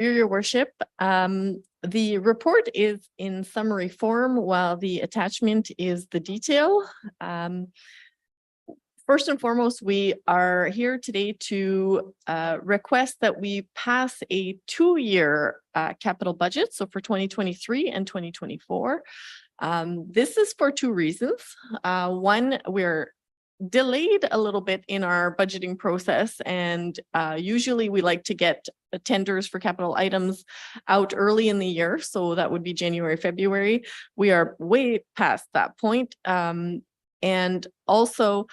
Your worship. The report is in summary form, while the attachment is the detail. First and foremost, we are here today to request that we pass a 2-year capital budget, so for 2023 and 2024. This is for 2 reasons. One, we're delayed a little bit in our budgeting process, and usually we like to get tenders for capital items out early in the year, so that would be January, February. We are way past that point, and also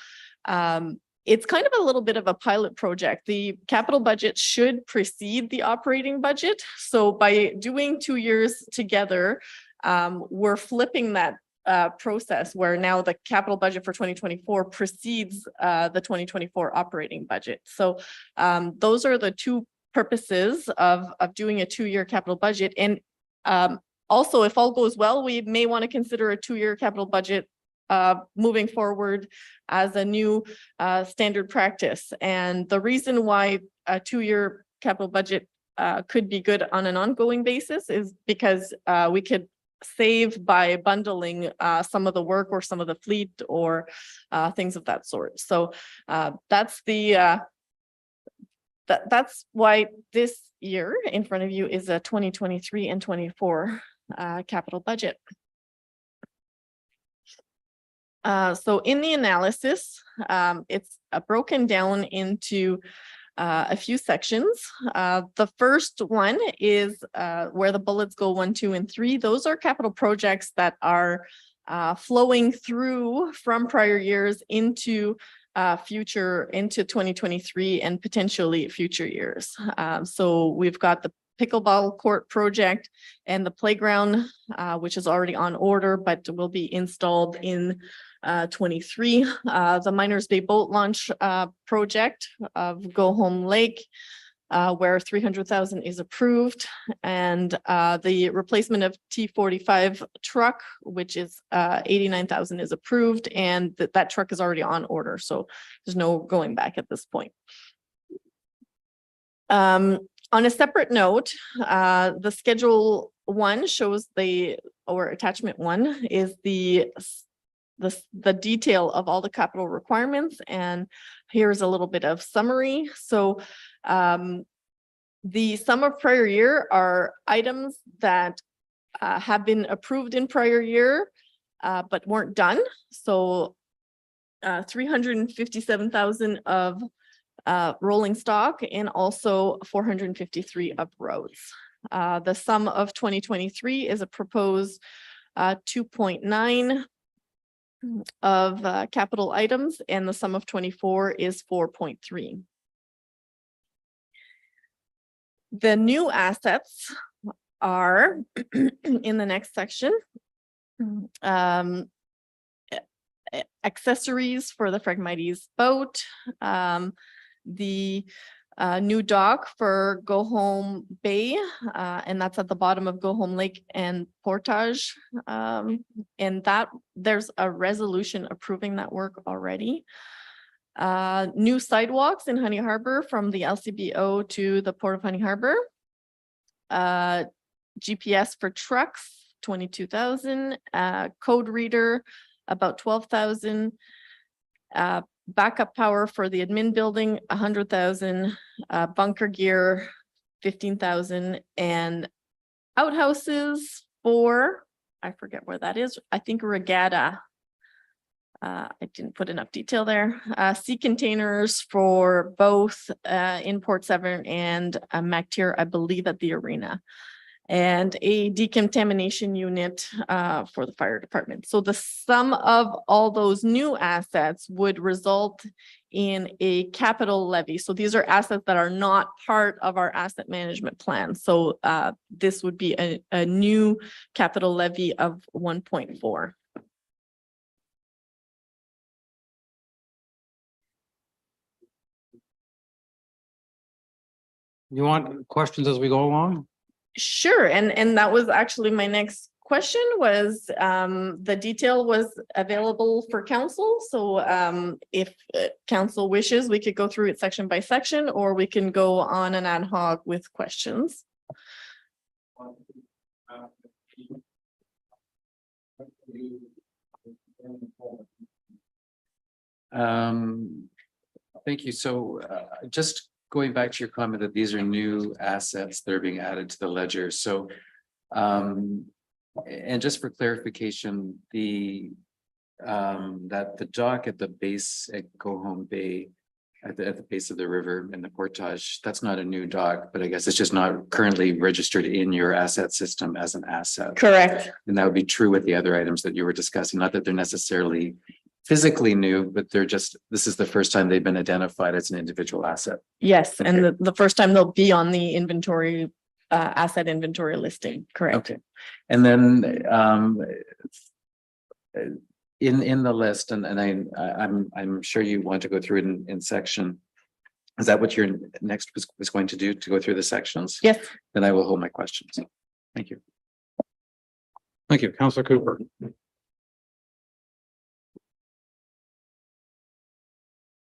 it's kind of a little bit of a pilot project. The capital budget should precede the operating budget, so by doing 2 years together, we're flipping that process where now the capital budget for 2024 precedes the 2024 operating budget. So those are the 2 purposes of doing a 2-year capital budget. And also, if all goes well, we may want to consider a 2-year capital budget moving forward as a new standard practice. And the reason why a 2-year capital budget could be good on an ongoing basis is because we could save by bundling some of the work or some of the fleet or things of that sort. So that's the that's why this year in front of you is a 2023 and 24 capital budget. So in the analysis, it's broken down into a few sections. The first one is where the bullets go 1, 2, and 3. Those are capital projects that are flowing through from prior years into into 2023 and potentially future years. So we've got the pickleball court project and the playground, which is already on order, but will be installed in 23. The Miners Bay boat launch project of Go Home Lake, where 300,000 is approved, and the replacement of T45 truck, which is 89,000 is approved, and that truck is already on order, so there's no going back at this point. On a separate note, the schedule 1 shows or attachment 1 is the detail of all the capital requirements, and here's a little bit of summary. So the sum of prior year are items that have been approved in prior year but weren't done. So 357,000 of rolling stock and also 453 of roads. The sum of 2023 is a proposed 2.9 of capital items, and the sum of 24 is 4.3. The new assets are in the next section. Accessories for the Phragmites boat, the new dock for Go Home Bay, and that's at the bottom of Go Home Lake and Portage, and that there's a resolution approving that work already. New sidewalks in Honey Harbor from the LCBO to the Port of Honey Harbor. GPS for trucks, 22,000. Code reader, about 12,000. Backup power for the admin building, 100,000. Bunker gear, 15,000. And outhouses for, I forget where that is. I think Regatta. I didn't put enough detail there. Sea containers for both in Port Severn and MacTier, I believe at the arena. And a decontamination unit for the fire department. So the sum of all those new assets would result in a capital levy. So these are assets that are not part of our asset management plan. So this would be a new capital levy of 1.4. You want questions as we go along? Sure, and that was actually my next question was the detail was available for council. So if council wishes, we could go through it section by section, or we can go on an ad hoc with questions. Thank you. So just going back to your comment that these are new assets that are being added to the ledger. So and just for clarification, that the dock at the base at Go Home Bay at the base of the river in the portage, that's not a new dock, but I guess it's just not currently registered in your asset system as an asset. Correct. And that would be true with the other items that you were discussing, not that they're necessarily physically new, but they're just, this is the first time they've been identified as an individual asset. Yes, and Okay. the first time they'll be on the inventory, asset inventory listing, correct? Okay. And then in the list, and I'm sure you want to go through it in section. Is that what your next was going to do, to go through the sections? Yes. Then I will hold my questions. Thank you. Thank you, Councillor Cooper.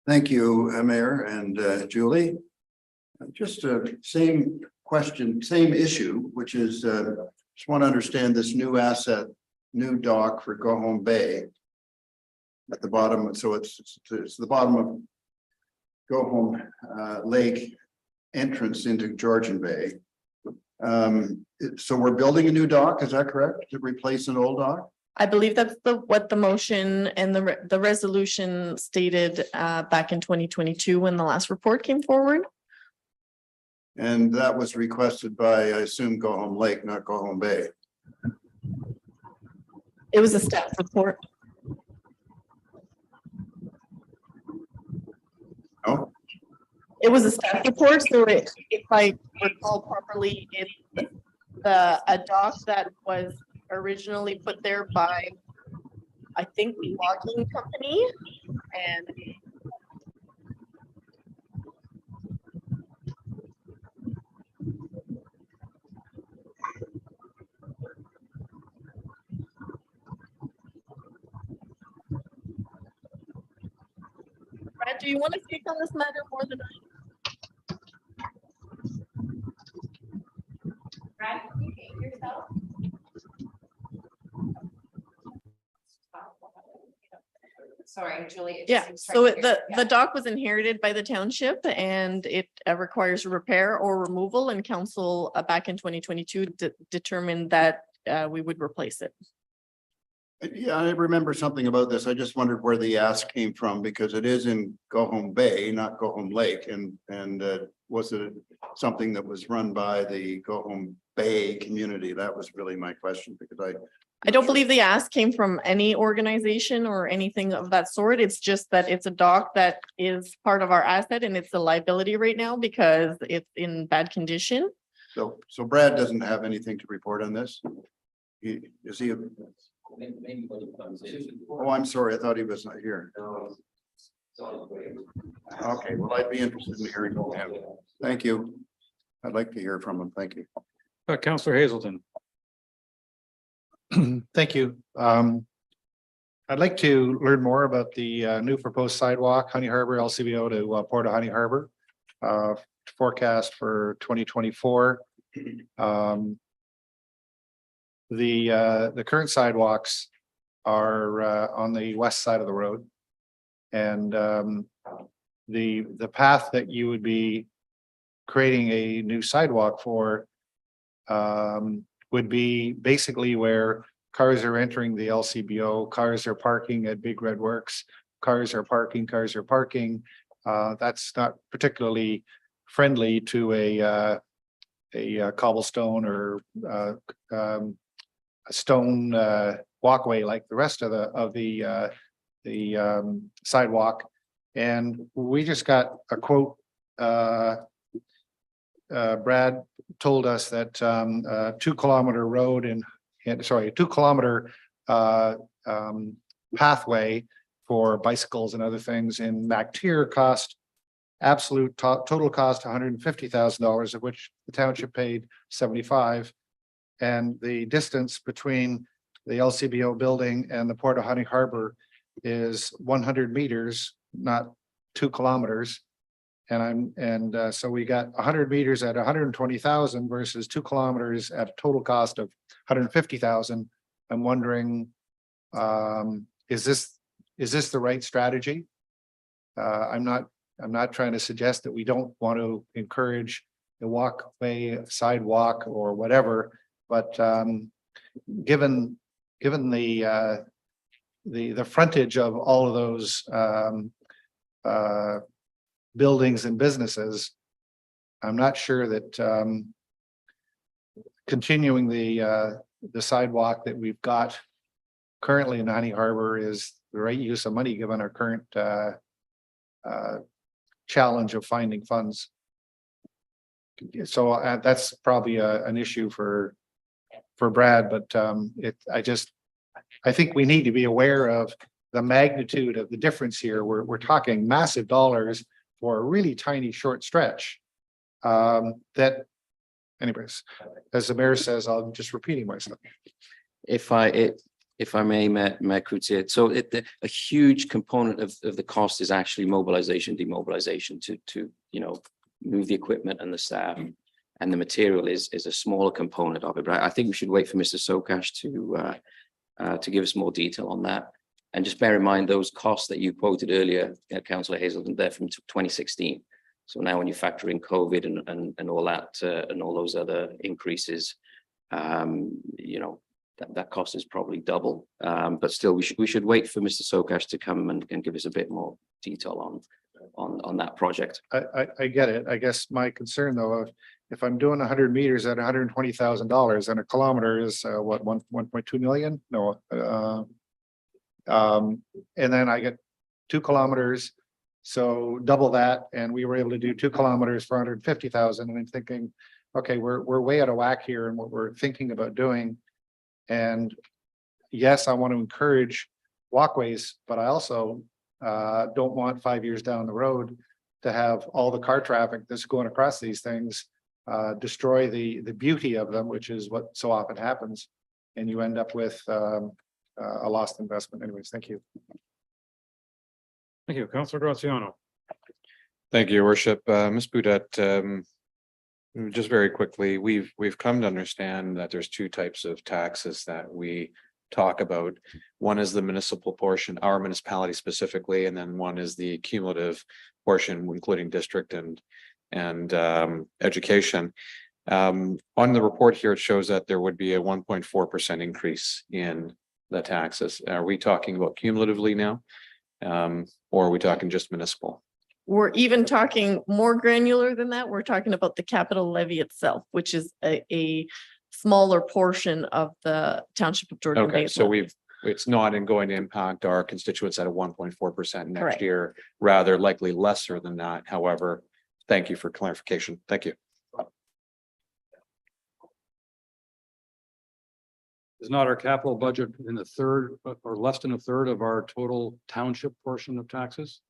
Thank you, Mayor and Julie. Just same question, same issue, which is just want to understand this new asset, new dock for Go Home Bay. At the bottom, so it's the bottom of Go Home Lake entrance into Georgian Bay. So we're building a new dock, is that correct? To replace an old dock? I believe that's what the motion and the resolution stated back in 2022 when the last report came forward. And that was requested by, I assume, Go Home Lake, not Go Home Bay. It was a staff report. Oh, It was a staff report, so if I recall properly, it's a dock that was originally put there by, I think, the logging company, and Brad, do you want to speak on this matter more than I? Brad, can you mute yourself? Sorry, Julie. Yeah, so the dock was inherited by the township and it requires repair or removal, and council back in 2022 determined that we would replace it. yeah, I remember something about this. I just wondered where the ask came from because it is in Go Home Bay, not Go Home Lake. And was it something that was run by the Go Home Bay community? That was really my question because I don't believe the ask came from any organization or anything of that sort. It's just that it's a dock that is part of our asset and it's a liability right now because it's in bad condition. So Brad doesn't have anything to report on this? Is he? Oh, I'm sorry. I thought he was not here. Okay, well, I'd be interested in hearing from him. Thank you. I'd like to hear from him. Thank you. Councillor Hazelton. Thank you. I'd like to learn more about the new proposed sidewalk, Honey Harbor LCBO to Port of Honey Harbor. Forecast for 2024. The current sidewalks are on the west side of the road. And the path that you would be creating a new sidewalk for would be basically where cars are entering the LCBO, cars are parking at Big Red Works, cars are parking. That's not particularly friendly to a cobblestone or a stone walkway like the rest of the sidewalk. And we just got a quote. Brad told us that 2 kilometer road and 2 kilometer pathway for bicycles and other things in Mactier cost absolute total cost $150,000, of which the township paid 75. And the distance between the LCBO building and the Port of Honey Harbor is 100 meters, not 2 kilometers. So we got 100 meters at 120,000 versus 2 kilometers at a total cost of 150,000. I'm wondering, is this the right strategy? I'm not trying to suggest that we don't want to encourage the walkway, sidewalk, or whatever, but given the frontage of all of those buildings and businesses, I'm not sure that continuing the sidewalk that we've got currently in Honey Harbor is the right use of money, given our current challenge of finding funds. So that's probably an issue for Brad, but I think we need to be aware of the magnitude of the difference here. We're talking massive dollars for a really tiny short stretch. That, anyways, as the mayor says, I'm just repeating myself. If I may, Mayor Coutier, so a huge component of the cost is actually mobilization, demobilization to move the equipment and the staff, and the material is a smaller component of it. But I think we should wait for Mr. Sokash to give us more detail on that. And just bear in mind those costs that you quoted earlier, Councillor Hazelton, they're from 2016. So now when you factor in COVID and all that and all those other increases, that cost is probably double. But still, we should wait for Mr. Sokash to come and give us a bit more detail on that project. I get it. I guess my concern though, if I'm doing 100 meters at $120,000 and a kilometer is what, 1.2 million? No. And then I get 2 kilometers, so double that, and we were able to do 2 kilometers for 150,000. And I'm thinking, okay, we're way out of whack here and what we're thinking about doing. And yes, I want to encourage walkways, but I also don't want 5 years down the road to have all the car traffic that's going across these things destroy the beauty of them, which is what so often happens, and you end up with a lost investment. Anyways, thank you. Thank you, Councillor Graziano. Thank you, Your Worship. Ms. Boudet, just very quickly, we've come to understand that there's 2 types of taxes that we talk about. One is the municipal portion, our municipality specifically, and then one is the cumulative portion, including district and education. On the report here, it shows that there would be a 1.4% increase in the taxes. Are we talking about cumulatively now? Or are we talking just municipal? We're even talking more granular than that. We're talking about the capital levy itself, which is a smaller portion of the Township of Georgian Bay. Okay, so it's not going to impact our constituents at a 1.4% next Correct. year, rather likely lesser than that. However, thank you for clarification. Thank you. Is not our capital budget in a third or less than a third of our total township portion of taxes?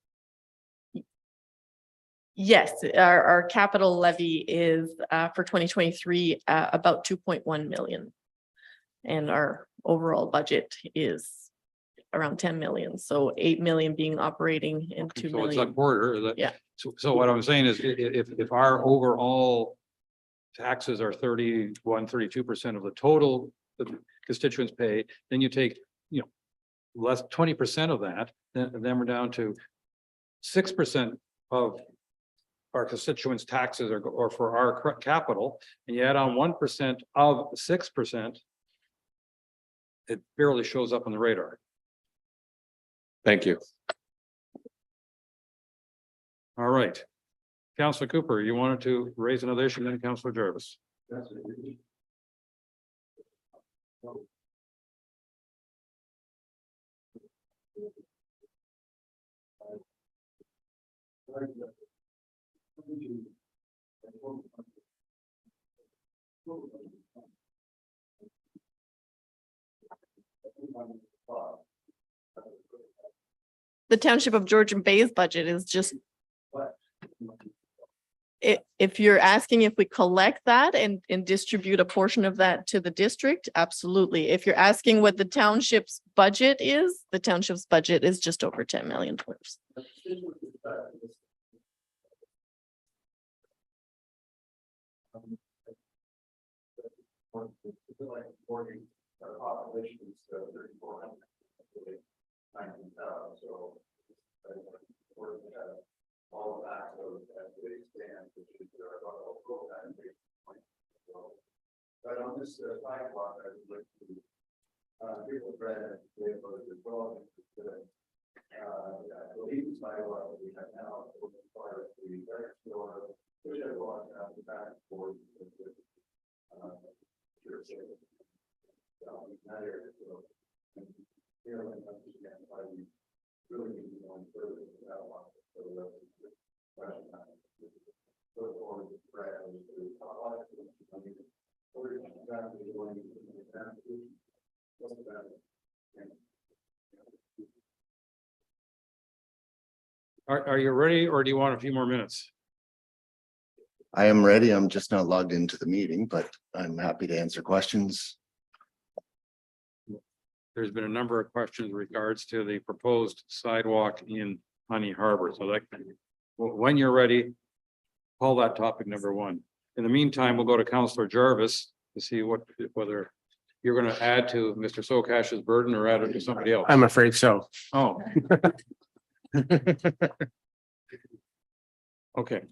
Yes, our capital levy is for 2023 about 2.1 million. And our overall budget is around 10 million. So 8 million being operating and 2 So it's million. a quarter. Yeah. So what I'm saying is if our overall taxes are 32% of the total that constituents pay, then you take, less 20% of that, then we're down to 6% of our constituents' taxes or for our capital, and you add on 1% of 6%, it barely shows up on the radar. Thank you. All right. Councillor Cooper, you wanted to raise another issue, then Councillor Jarvis. The Township of Georgian Bay's budget is just. If you're asking if we collect that and distribute a portion of that to the district, absolutely. If you're asking what the township's budget is, the township's budget is just over 10 million. But on this sidewalk, I would like to, people Brad, they have as well. I believe the sidewalk that we have now, will be part of the direct store, which I walk out the back for. That area, so. Here, I understand why we really need to go further with that one. So that's a question. So, or the Brad, Are you ready or do you want a few more minutes? I am ready. I'm just not logged into the meeting, but I'm happy to answer questions. There's been a number of questions in regards to the proposed sidewalk in Honey Harbor. So that, when you're ready, call that topic number one. In the meantime, we'll go to Councillor Jarvis to see whether you're going to add to Mr. Sokash's burden or add it to somebody else. I'm afraid so. Oh. Okay.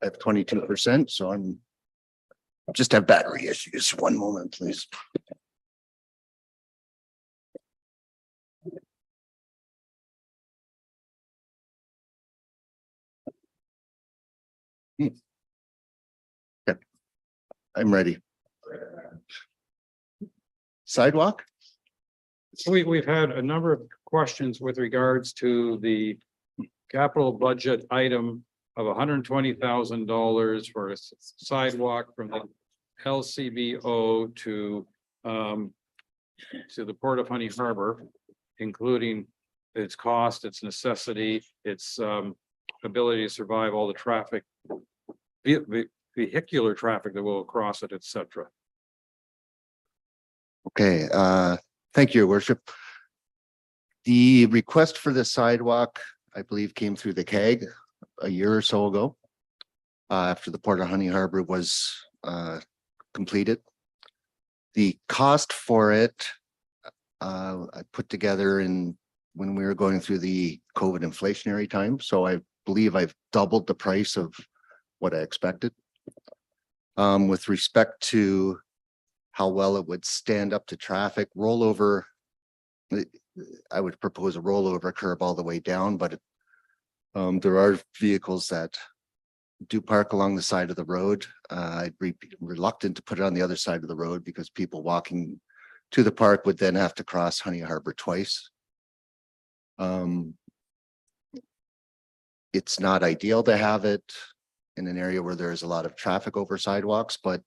I have 22%, so I'm just have battery issues. One moment, please. Okay, I'm ready. Sidewalk? We've had a number of questions with regards to the capital budget item of $120,000 for a sidewalk from the LCBO to the Port of Honey Harbor, including its cost, its necessity, its ability to survive all the traffic, vehicular traffic that will cross it, etc. Okay, thank you, Your Worship. The request for the sidewalk, I believe, came through the CAG a year or so ago. After the Port of Honey Harbor was completed. The cost for it, I put together when we were going through the COVID inflationary time. So I believe I've doubled the price of what I expected. With respect to how well it would stand up to traffic rollover, I would propose a rollover curb all the way down, but there are vehicles that do park along the side of the road. I'd be reluctant to put it on the other side of the road because people walking to the park would then have to cross Honey Harbor twice. It's not ideal to have it in an area where there's a lot of traffic over sidewalks, but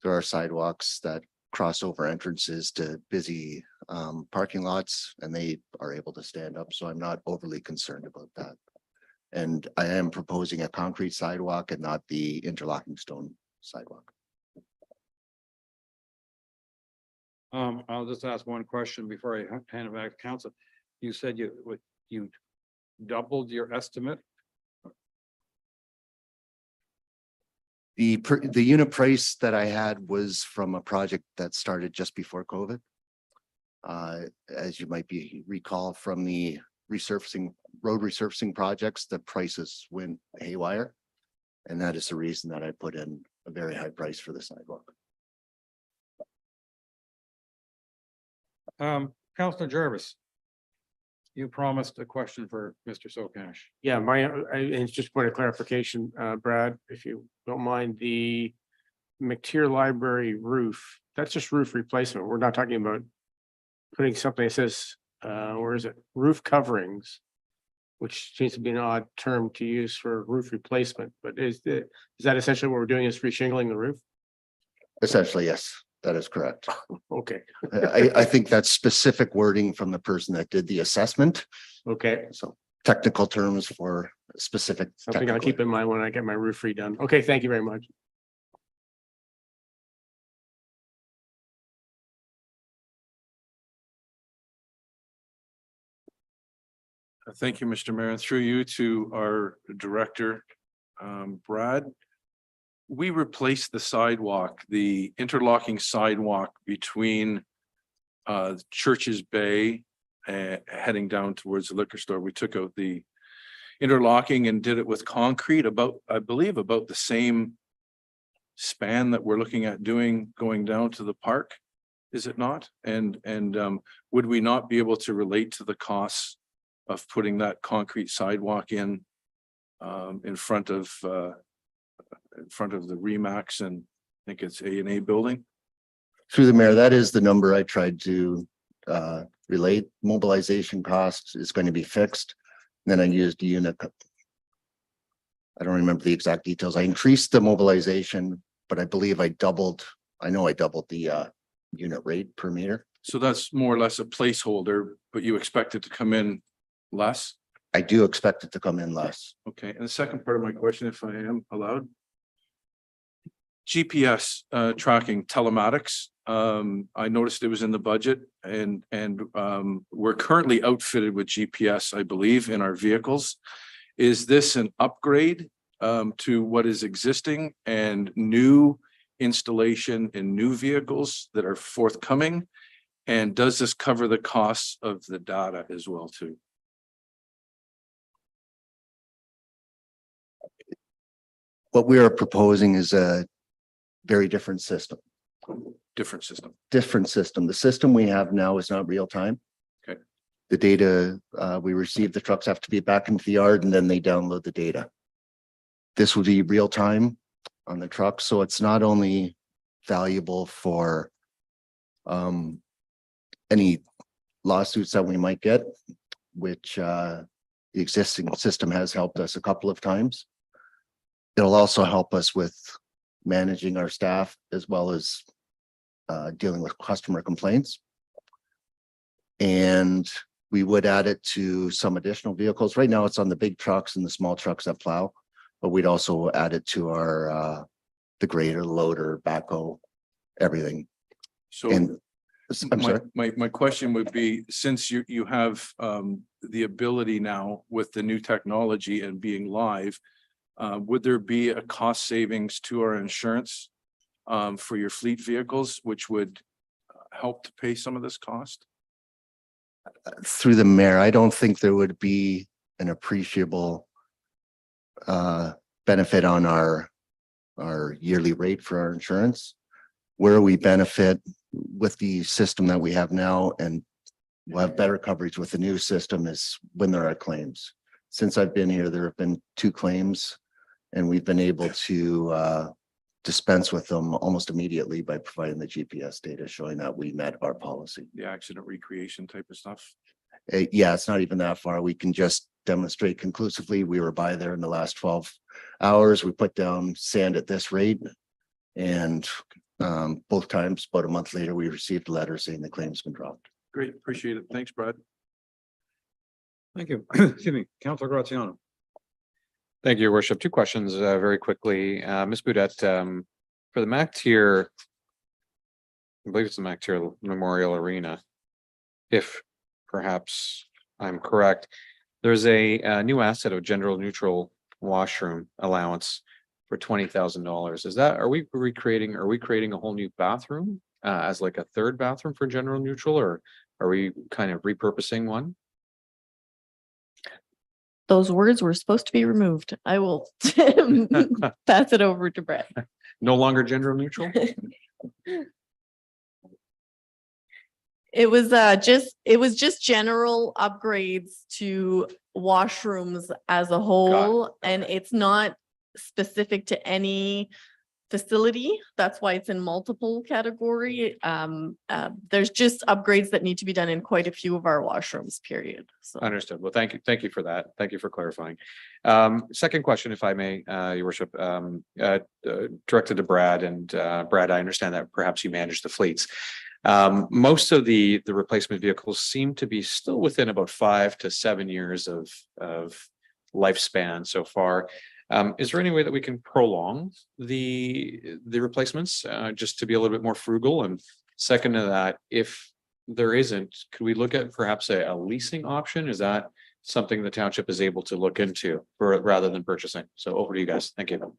there are sidewalks that cross over entrances to busy parking lots and they are able to stand up. So I'm not overly concerned about that. And I am proposing a concrete sidewalk and not the interlocking stone sidewalk. I'll just ask one question before I hand it back to council. You said you doubled your estimate. The unit price that I had was from a project that started just before COVID. As you might recall from the road resurfacing projects, the prices went haywire. And that is the reason that I put in a very high price for the sidewalk. Councillor Jarvis. You promised a question for Mr. Sokash. Yeah, it's just a point of clarification, Brad, if you don't mind, the McTier Library roof, that's just roof replacement. We're not talking about putting something that says, where is it? Roof coverings, which seems to be an odd term to use for roof replacement, but is that essentially what we're doing, is reshingling the roof? Essentially, yes, that is correct. Okay, I think that's specific wording from the person that did the assessment. okay, So technical terms for specific. something I'll technical- keep in mind when I get my roof redone. Okay, thank you very much. Thank you, Mr. Mayor, and through you to our director, Brad. We replaced the sidewalk, the interlocking sidewalk between Churches Bay heading down towards the liquor store. We took out the interlocking and did it with concrete about, I believe, about the same span that we're looking at doing going down to the park, is it not? And would we not be able to relate to the costs of putting that concrete sidewalk in front of the Remax and I think it's A&A building? Through the mayor, that is the number I tried to relate. Mobilization cost is going to be fixed. Then I used a unit. I don't remember the exact details. I increased the mobilization, but I believe I know I doubled the unit rate per meter. So that's more or less a placeholder, but you expect it to come in less? I do expect it to come in less. Okay, and the second part of my question, if I am allowed. GPS tracking telematics. I noticed it was in the budget and we're currently outfitted with GPS, I believe, in our vehicles. Is this an upgrade to what is existing and new installation in new vehicles that are forthcoming? And does this cover the costs of the data as well too? What we are proposing is a very different system. Different system. Different system. The system we have now is not real time. Okay. The data we receive, the trucks have to be back into the yard and then they download the data. This will be real time on the truck. So it's not only valuable for any lawsuits that we might get, which the existing system has helped us a couple of times. It'll also help us with managing our staff as well as dealing with customer complaints. And we would add it to some additional vehicles. Right now it's on the big trucks and the small trucks that plow, but we'd also add it to our the grader, loader, backhoe, everything. So And I'm sorry. my question would be, since you have the ability now with the new technology and being live, would there be a cost savings to our insurance for your fleet vehicles, which would help to pay some of this cost? Through the mayor, I don't think there would be an appreciable benefit on our yearly rate for our insurance. Where we benefit with the system that we have now and we'll have better coverage with the new system is when there are claims. Since I've been here, there have been 2 claims and we've been able to dispense with them almost immediately by providing the GPS data showing that we met our policy. The accident recreation type of stuff? Yeah, it's not even that far. We can just demonstrate conclusively. We were by there in the last 12 hours. We put down sand at this rate. And both times, about a month later, we received a letter saying the claim's been dropped. Great, appreciate it. Thanks, Brad. Thank you. Excuse me, Councillor Graziano. Thank you, Your Worship. 2 questions very quickly. Ms. Boudet, for the MacTier, I believe it's the MacTier Memorial Arena. If perhaps I'm correct, there's a new asset of gender neutral washroom allowance for $20,000. Is that, are we creating a whole new bathroom as like a 3rd bathroom for gender neutral, or are we kind of repurposing one? Those words were supposed to be removed. I will pass it over to Brett. No longer gender neutral? It was just general upgrades to washrooms as a whole, and it's not specific to any facility. That's why it's in multiple category. There's just upgrades that need to be done in quite a few of our washrooms, period. So Understood. Well, thank you. Thank you for that. Thank you for clarifying. Second question, if I may, Your Worship, directed to Brad, and Brad, I understand that perhaps you manage the fleets. Most of the replacement vehicles seem to be still within about 5 to 7 years of lifespan so far. Is there any way that we can prolong the replacements just to be a little bit more frugal? And second to that, if there isn't, could we look at perhaps a leasing option? Is that something the township is able to look into for rather than purchasing? So over to you guys. Thank you.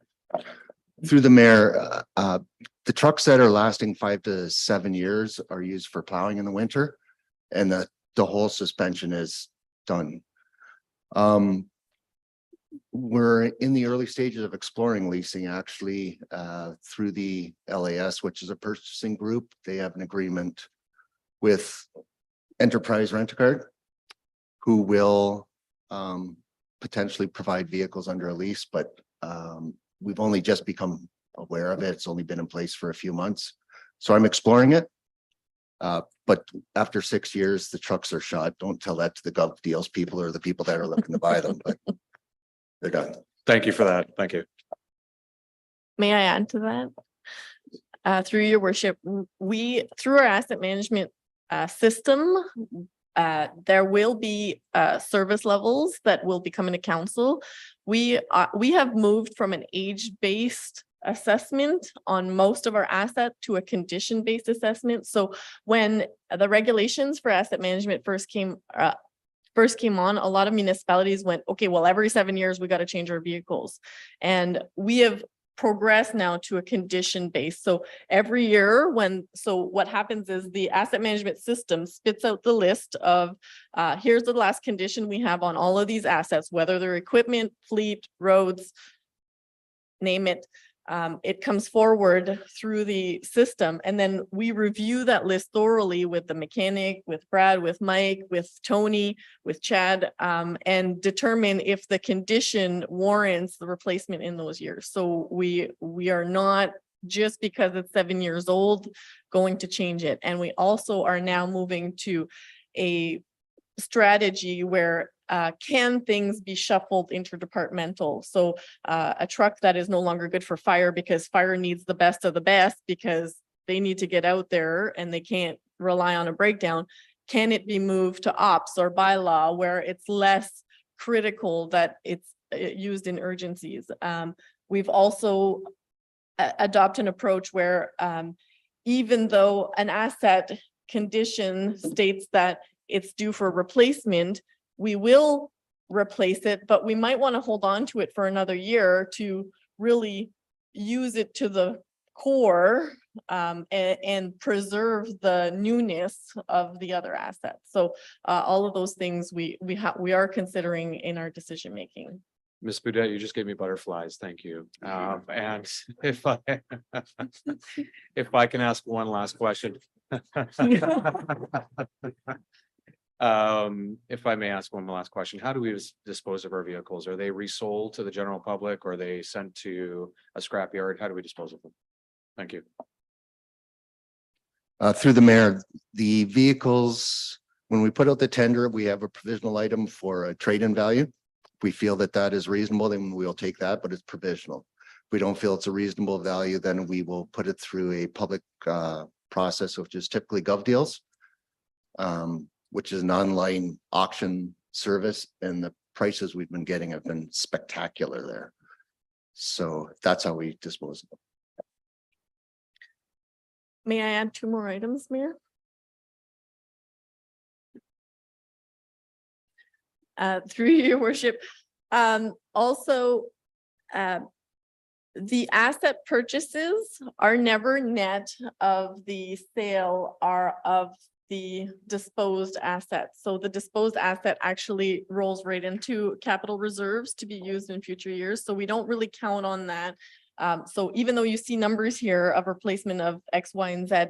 Through the mayor, the trucks that are lasting 5 to 7 years are used for plowing in the winter, and the whole suspension is done. We're in the early stages of exploring leasing, actually, through the LAS, which is a purchasing group. They have an agreement with Enterprise Rent-A-Car, who will potentially provide vehicles under a lease, but we've only just become aware of it. It's only been in place for a few months. So I'm exploring it. But after 6 years, the trucks are shot. Don't tell that to the Gov Deals people or the people that are looking to buy them, but they're done. Thank you for that. Thank you. may I add to that? Through your worship, through our asset management system, there will be service levels that will be coming to council. We have moved from an age-based assessment on most of our assets to a condition-based assessment. So when the regulations for asset management first came on, a lot of municipalities went, okay, well, every 7 years we got to change our vehicles. And we have progressed now to a condition base. So every year what happens is the asset management system spits out the list of here's the last condition we have on all of these assets, whether they're equipment, fleet, roads, name it. It comes forward through the system, and then we review that list thoroughly with the mechanic, with Brad, with Mike, with Tony, with Chad, and determine if the condition warrants the replacement in those years. So we are not, just because it's 7 years old, going to change it. And we also are now moving to a strategy where can things be shuffled interdepartmental? So a truck that is no longer good for fire because fire needs the best of the best because they need to get out there and they can't rely on a breakdown. Can it be moved to ops or bylaw where it's less critical that it's used in urgencies? We've also adopted an approach where even though an asset condition states that it's due for replacement, we will replace it, but we might want to hold on to it for another year to really use it to the core and preserve the newness of the other assets. So all of those things we are considering in our decision making. Ms. Boudet, you just gave me butterflies. Thank you. And if I can ask one last question. If I may ask one last question, how do we dispose of our vehicles? Are they resold to the general public or are they sent to a scrapyard? How do we dispose of them? Thank you. Through the mayor, the vehicles, when we put out the tender, we have a provisional item for a trade-in value. If we feel that that is reasonable, then we'll take that, but it's provisional. If we don't feel it's a reasonable value, then we will put it through a public process, which is typically Gov Deals, which is an online auction service, and the prices we've been getting have been spectacular there. So that's how we dispose of them. May I add 2 more items, Mayor? Through your worship. Also, the asset purchases are never net of the sale of the disposed assets. So the disposed asset actually rolls right into capital reserves to be used in future years. So we don't really count on that. So even though you see numbers here of replacement of X, Y, and Z,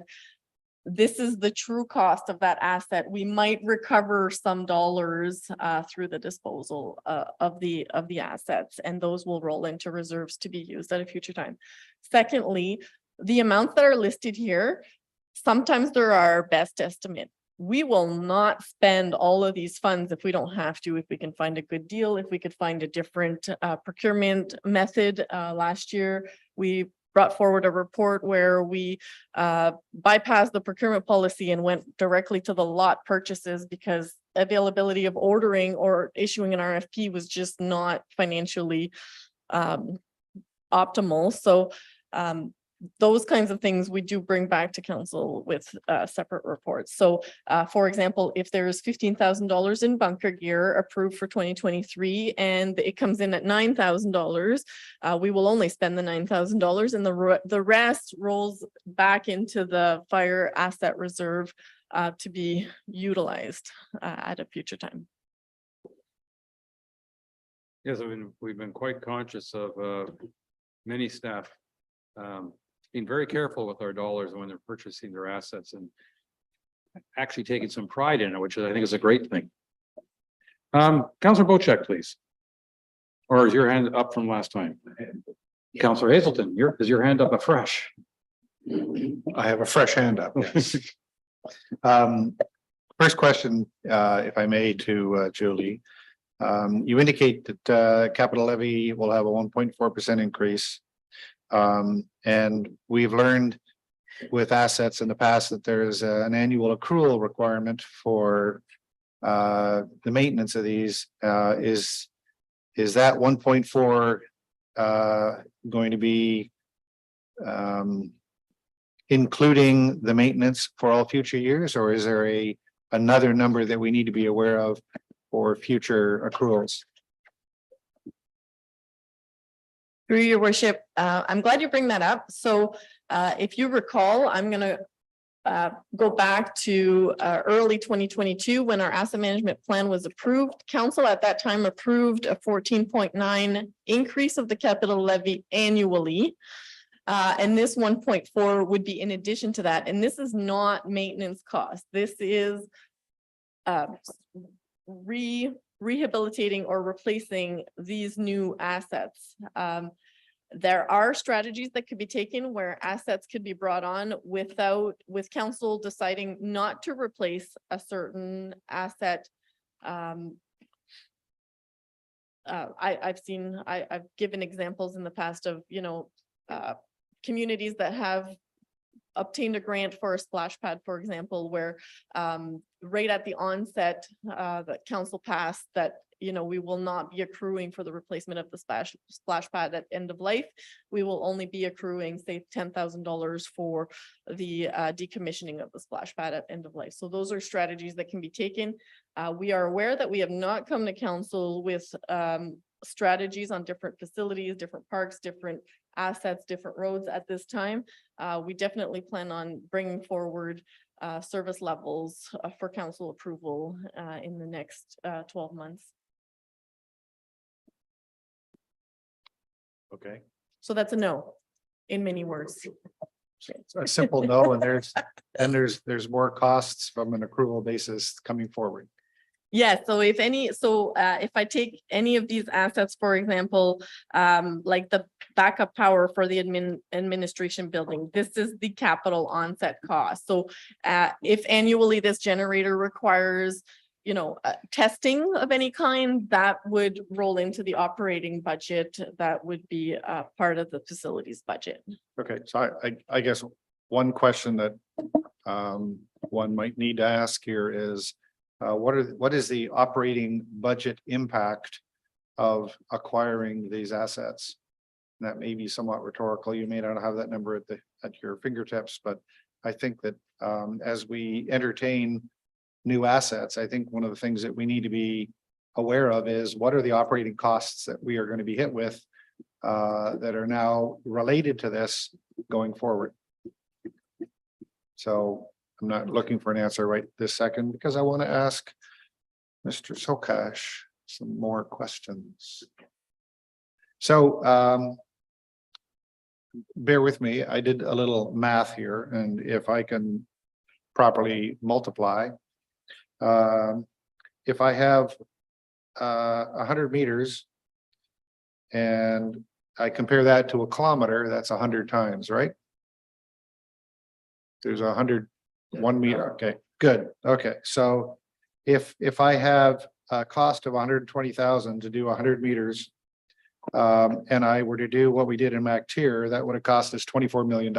this is the true cost of that asset. We might recover some dollars through the disposal of the assets, and those will roll into reserves to be used at a future time. Secondly, the amounts that are listed here, sometimes they're our best estimate. We will not spend all of these funds if we don't have to, if we can find a good deal, if we could find a different procurement method. Last year, we brought forward a report where we bypassed the procurement policy and went directly to the lot purchases because availability of ordering or issuing an RFP was just not financially optimal. So those kinds of things we do bring back to council with separate reports. So for example, if there's $15,000 in bunker gear approved for 2023 and it comes in at $9,000, we will only spend the $9,000 and the rest rolls back into the fire asset reserve to be utilized at a future time. Yes, we've been quite conscious of many staff being very careful with our dollars when they're purchasing their assets and actually taking some pride in it, which I think is a great thing. Councillor Bocek, please. Or is your hand up from last time? Councillor Hazelton, is your hand up afresh? I have a fresh hand up. Yes. First question, if I may, to Julie. You indicate that capital levy will have a 1.4% increase. And we've learned with assets in the past that there's an annual accrual requirement for the maintenance of these. Is that 1.4 going to be including the maintenance for all future years, or is there another number that we need to be aware of for future accruals? Through your worship, I'm glad you bring that up. So if you recall, I'm going to go back to early 2022 when our asset management plan was approved. Council at that time approved a 14.9 increase of the capital levy annually. And this 1.4 would be in addition to that. And this is not maintenance cost. This is rehabilitating or replacing these new assets. There are strategies that could be taken where assets could be brought on with council deciding not to replace a certain asset. I've given examples in the past of, communities that have obtained a grant for a splash pad, for example, where right at the onset that council passed that, we will not be accruing for the replacement of the splash pad at end of life. We will only be accruing, say, $10,000 for the decommissioning of the splash pad at end of life. So those are strategies that can be taken. We are aware that we have not come to council with strategies on different facilities, different parks, different assets, different roads at this time. We definitely plan on bringing forward service levels for council approval in the next 12 months. Okay. So that's a no, in many words. So a simple no, and there's more costs from an accrual basis coming forward. Yeah, so if I take any of these assets, for example, like the backup power for the administration building, this is the capital onset cost. So if annually this generator requires, testing of any kind, that would roll into the operating budget. That would be part of the facilities budget. Okay, so I guess one question that one might need to ask here is, what is the operating budget impact of acquiring these assets? And that may be somewhat rhetorical. You may not have that number at your fingertips, but I think that as we entertain new assets, I think one of the things that we need to be aware of is what are the operating costs that we are going to be hit with that are now related to this going forward. So I'm not looking for an answer right this second because I want to ask Mr. Sokash some more questions. So bear with me. I did a little math here, and if I can properly multiply, if I have 100 meters and I compare that to a kilometer, that's 100 times, right? There's 101 meter. Okay, good. Okay, so if I have a cost of 120,000 to do 100 meters, and I were to do what we did in MacTier, that would have cost us $24 million.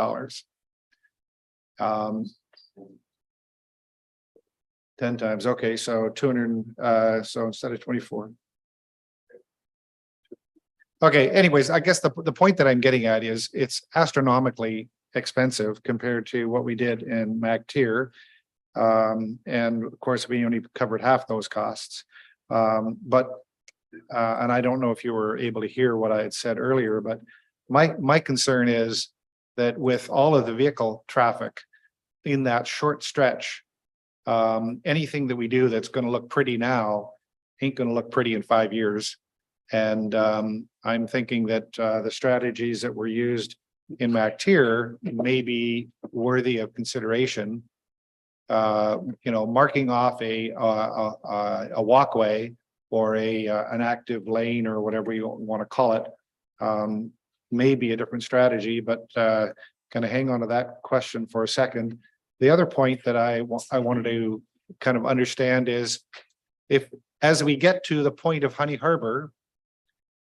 10 times. Okay, so 200. So instead of 24. Okay, anyways, I guess the point that I'm getting at is it's astronomically expensive compared to what we did in MacTier. And of course, we only covered half those costs. And I don't know if you were able to hear what I had said earlier, but my concern is that with all of the vehicle traffic in that short stretch, anything that we do that's going to look pretty now ain't going to look pretty in 5 years. And I'm thinking that the strategies that were used in MacTier may be worthy of consideration. Marking off a walkway or an active lane or whatever you want to call it may be a different strategy, but kind of hang on to that question for a second. The other point that I wanted to kind of understand is if, as we get to the point of Honey Harbor,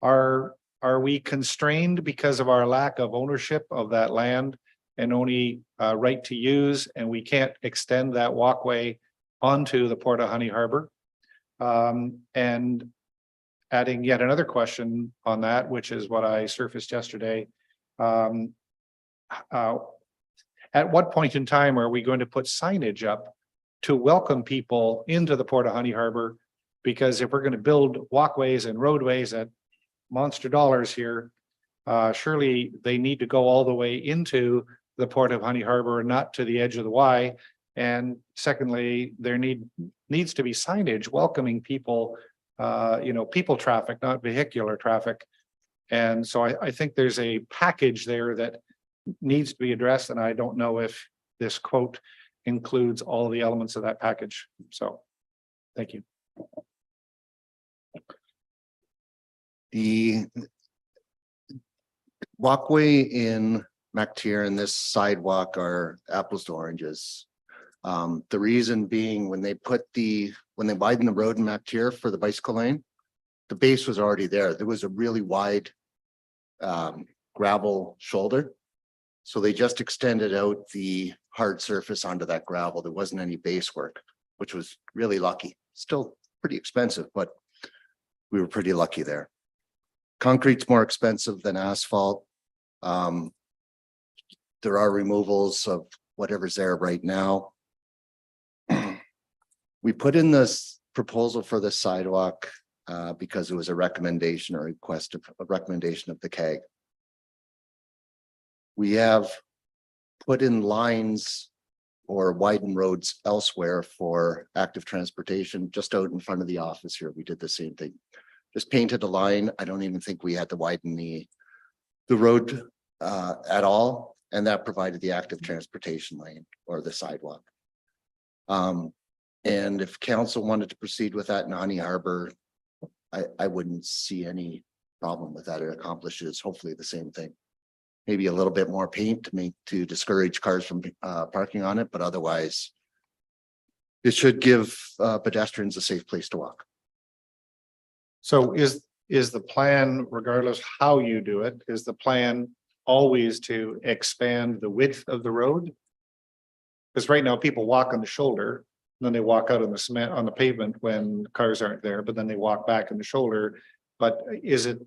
are we constrained because of our lack of ownership of that land and only right to use, and we can't extend that walkway onto the Port of Honey Harbor? And adding yet another question on that, which is what I surfaced yesterday. At what point in time are we going to put signage up to welcome people into the Port of Honey Harbor? Because if we're going to build walkways and roadways at monster dollars here, surely they need to go all the way into the Port of Honey Harbor and not to the edge of the Y. And secondly, there needs to be signage welcoming people, people traffic, not vehicular traffic. And so I think there's a package there that needs to be addressed. And I don't know if this quote includes all the elements of that package. So thank you. The walkway in MacTier and this sidewalk are apples to oranges. The reason being when they widened the road in MacTier for the bicycle lane, the base was already there. There was a really wide gravel shoulder. So they just extended out the hard surface onto that gravel. There wasn't any base work, which was really lucky. Still pretty expensive, but we were pretty lucky there. Concrete's more expensive than asphalt. There are removals of whatever's there right now. We put in this proposal for the sidewalk because it was a recommendation or request of a recommendation of the CAG. We have put in lines or widen roads elsewhere for active transportation. Just out in front of the office here, we did the same thing. Just painted a line. I don't even think we had to widen the road at all, and that provided the active transportation lane or the sidewalk. And if council wanted to proceed with that in Honey Harbor, I wouldn't see any problem with that. It accomplishes hopefully the same thing. Maybe a little bit more paint to discourage cars from parking on it, but otherwise it should give pedestrians a safe place to walk. So is the plan, regardless how you do it, is the plan always to expand the width of the road? Because right now people walk on the shoulder, and then they walk out on the cement on the pavement when cars aren't there, but then they walk back in the shoulder. But is it,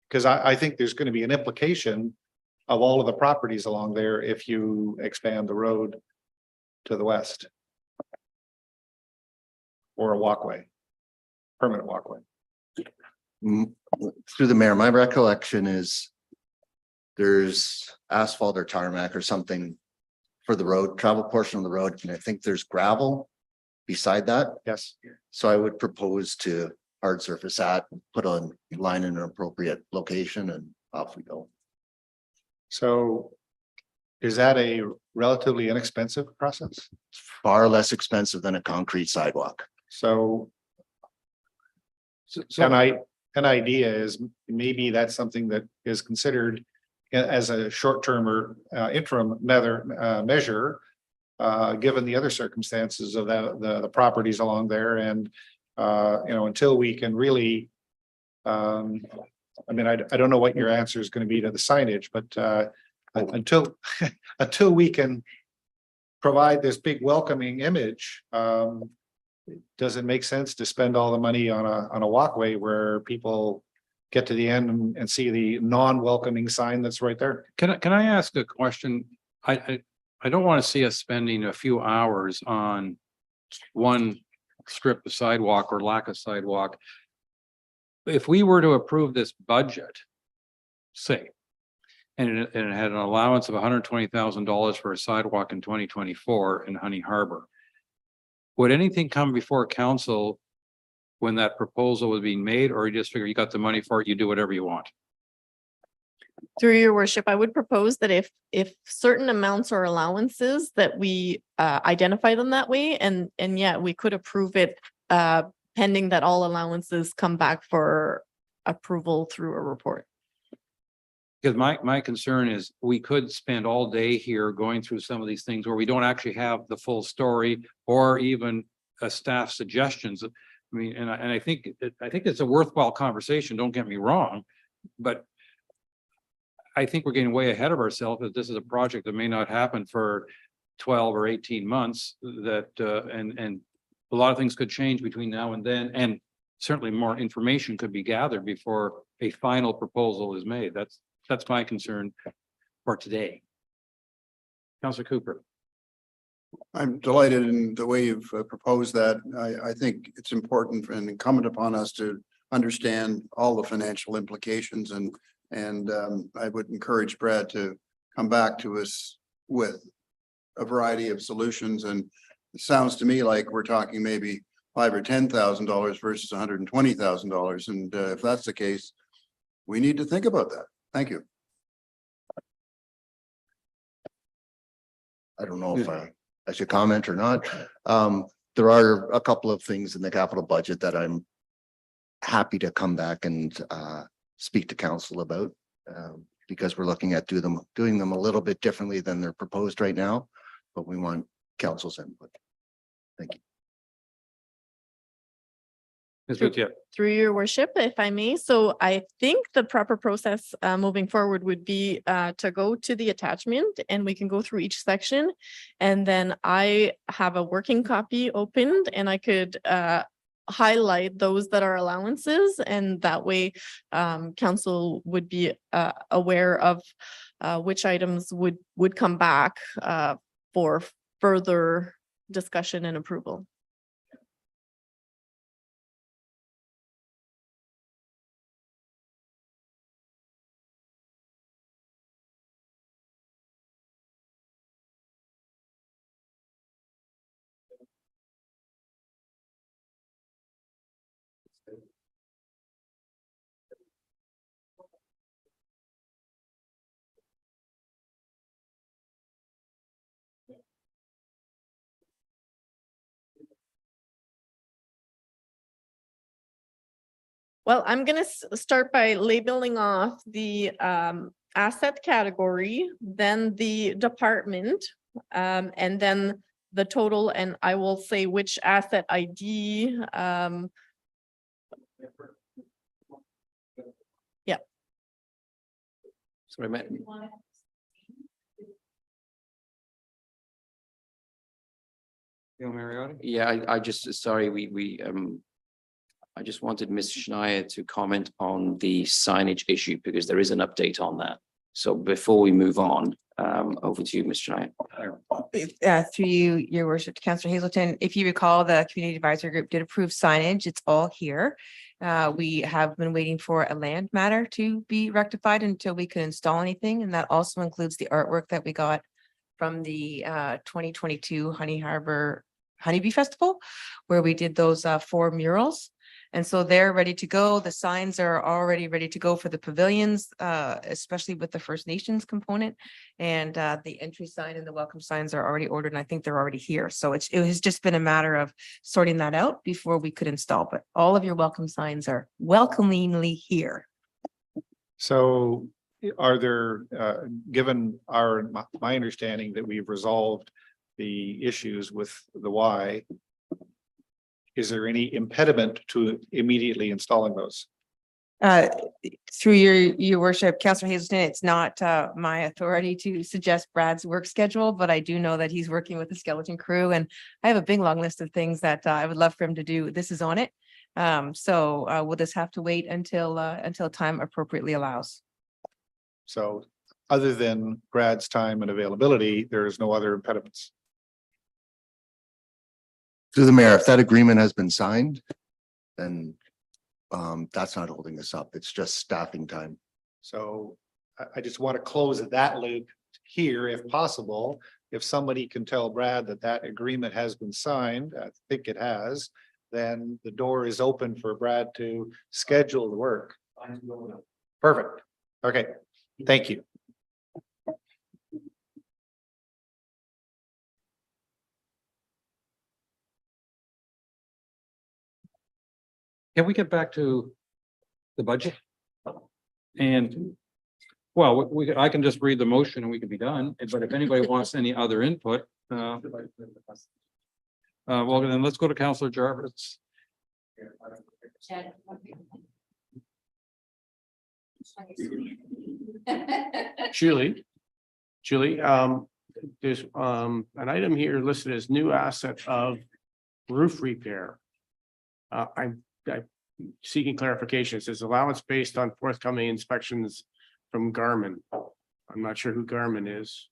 because I think there's going to be an implication of all of the properties along there if you expand the road to the west. Or a walkway, permanent walkway. Through the mayor, my recollection is there's asphalt or tarmac or something for the road, travel portion of the road, and I think there's gravel beside that. Yes. So I would propose to hard surface that, put a line in an appropriate location and off we go. So is that a relatively inexpensive process? Far less expensive than a concrete sidewalk. So an idea is maybe that's something that is considered as a short-term or interim measure, given the other circumstances of the properties along there and, until we can really, I mean, I don't know what your answer is going to be to the signage, but until, until we can provide this big welcoming image, does it make sense to spend all the money on a walkway where people get to the end and see the non-welcoming sign that's right there? Can I ask a question? I don't want to see us spending a few hours on one strip of sidewalk or lack of sidewalk. If we were to approve this budget, say, and it had an allowance of $120,000 for a sidewalk in 2024 in Honey Harbor, would anything come before council when that proposal was being made, or you just figure you got the money for it, you do whatever you want? Through your worship, I would propose that if certain amounts or allowances that we identify them that way, and yeah, we could approve it pending that all allowances come back for approval through a report. Because my concern is we could spend all day here going through some of these things where we don't actually have the full story or even a staff suggestions. I mean, and I think it's a worthwhile conversation, don't get me wrong, but I think we're getting way ahead of ourselves, that this is a project that may not happen for 12 or 18 months, that and a lot of things could change between now and then, and certainly more information could be gathered before a final proposal is made. That's my concern for today. Councillor Cooper. I'm delighted in the way you've proposed that. I think it's important and incumbent upon us to understand all the financial implications, and I would encourage Brad to come back to us with a variety of solutions. And it sounds to me like we're talking maybe $5,000 or $10,000 versus $120,000. And if that's the case, we need to think about that. Thank you. I don't know if I should comment or not. There are a couple of things in the capital budget that I'm happy to come back and speak to council about, because we're looking at doing them a little bit differently than they're proposed right now, but we want council's input. Thank you. Through your worship, if I may. So I think the proper process moving forward would be to go to the attachment, and we can go through each section. And then I have a working copy opened, and I could highlight those that are allowances, and that way council would be aware of which items would come back for further discussion and approval. Well, I'm going to start by labeling off the asset category, then the department, and then the total, and I will say which asset ID. Yeah. Sorry, Matt. Yeah, I just, sorry, I just wanted Ms. Schneier to comment on the signage issue, because there is an update on that. So before we move on, over to you, Ms. Schneier. Through you, your worship, Councillor Hazelton, if you recall, the community advisory group did approve signage. It's all here. We have been waiting for a land matter to be rectified until we could install anything. And that also includes the artwork that we got from the 2022 Honey Harbor Honeybee Festival, where we did those 4 murals. And so they're ready to go. The signs are already ready to go for the pavilions, especially with the First Nations component. And the entry sign and the welcome signs are already ordered, and I think they're already here. So it has just been a matter of sorting that out before we could install, but all of your welcome signs are welcomingly here. So are there, given my understanding that we've resolved the issues with the Y, is there any impediment to immediately installing those? Through your worship, Councillor Hazelton, it's not my authority to suggest Brad's work schedule, but I do know that he's working with the skeleton crew, and I have a big long list of things that I would love for him to do. This is on it. So we'll just have to wait until time appropriately allows. So other than Brad's time and availability, there is no other impediments. To the mayor, if that agreement has been signed, then that's not holding us up. It's just staffing time. So I just want to close that loop here if possible. If somebody can tell Brad that that agreement has been signed, I think it has, then the door is open for Brad to schedule the work. Perfect. Okay, thank you. Can we get back to the budget? And, well, I can just read the motion and we can be done, but if anybody wants any other input, well, then let's go to Councillor Jarvis. Julie, there's an item here listed as new asset of roof repair. I'm seeking clarification. It says allowance based on forthcoming inspections from Garmin. I'm not sure who Garmin is.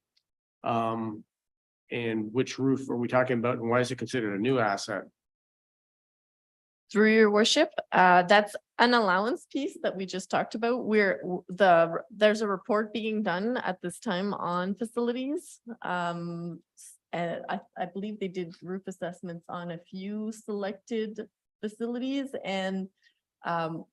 And which roof are we talking about, and why is it considered a new asset? Through your worship, that's an allowance piece that we just talked about. There's a report being done at this time on facilities. And I believe they did roof assessments on a few selected facilities, and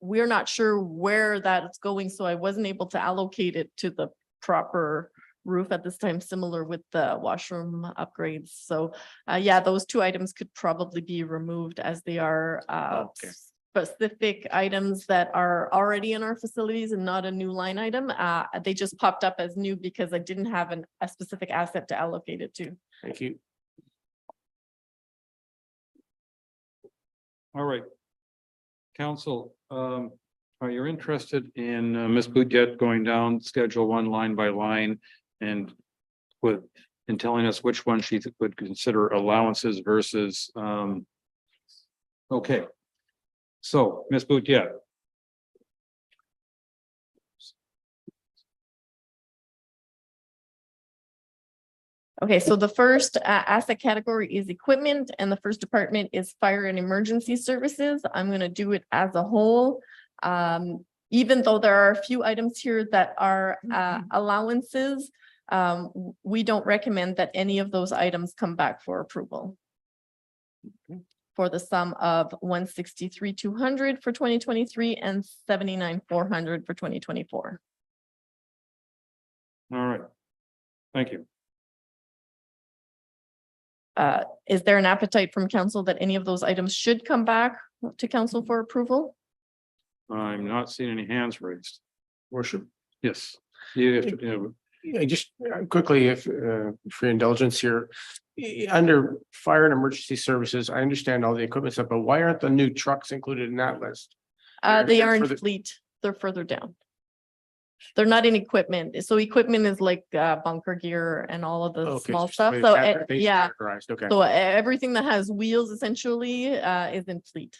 we're not sure where that's going, so I wasn't able to allocate it to the proper roof at this time, similar with the washroom upgrades. So yeah, those two items could probably be removed, as they are specific items that are already in our facilities and not a new line item. They just popped up as new because I didn't have a specific asset to allocate it to. Thank you. All right. Council, are you interested in Ms. Boudette going down schedule 1 line by line and telling us which one she would consider allowances versus okay. So Ms. Boudette. Okay, so the first asset category is equipment, and the first department is fire and emergency services. I'm going to do it as a whole. Even though there are a few items here that are allowances, we don't recommend that any of those items come back for approval. For the sum of 163,200 for 2023 and 79,400 for 2024. All right. Thank you. Is there an appetite from council that any of those items should come back to council for approval? I'm not seeing any hands raised. Worship. Yes. You have to, I just quickly, if for your indulgence here, under fire and emergency services, I understand all the equipment stuff, but why aren't the new trucks included in that list? They are in further- fleet. They're further down. They're not in equipment. So equipment is like bunker gear and all of the Okay, small just stuff. the way So it's yeah, categorized. Okay, so everything that has wheels essentially is in fleet.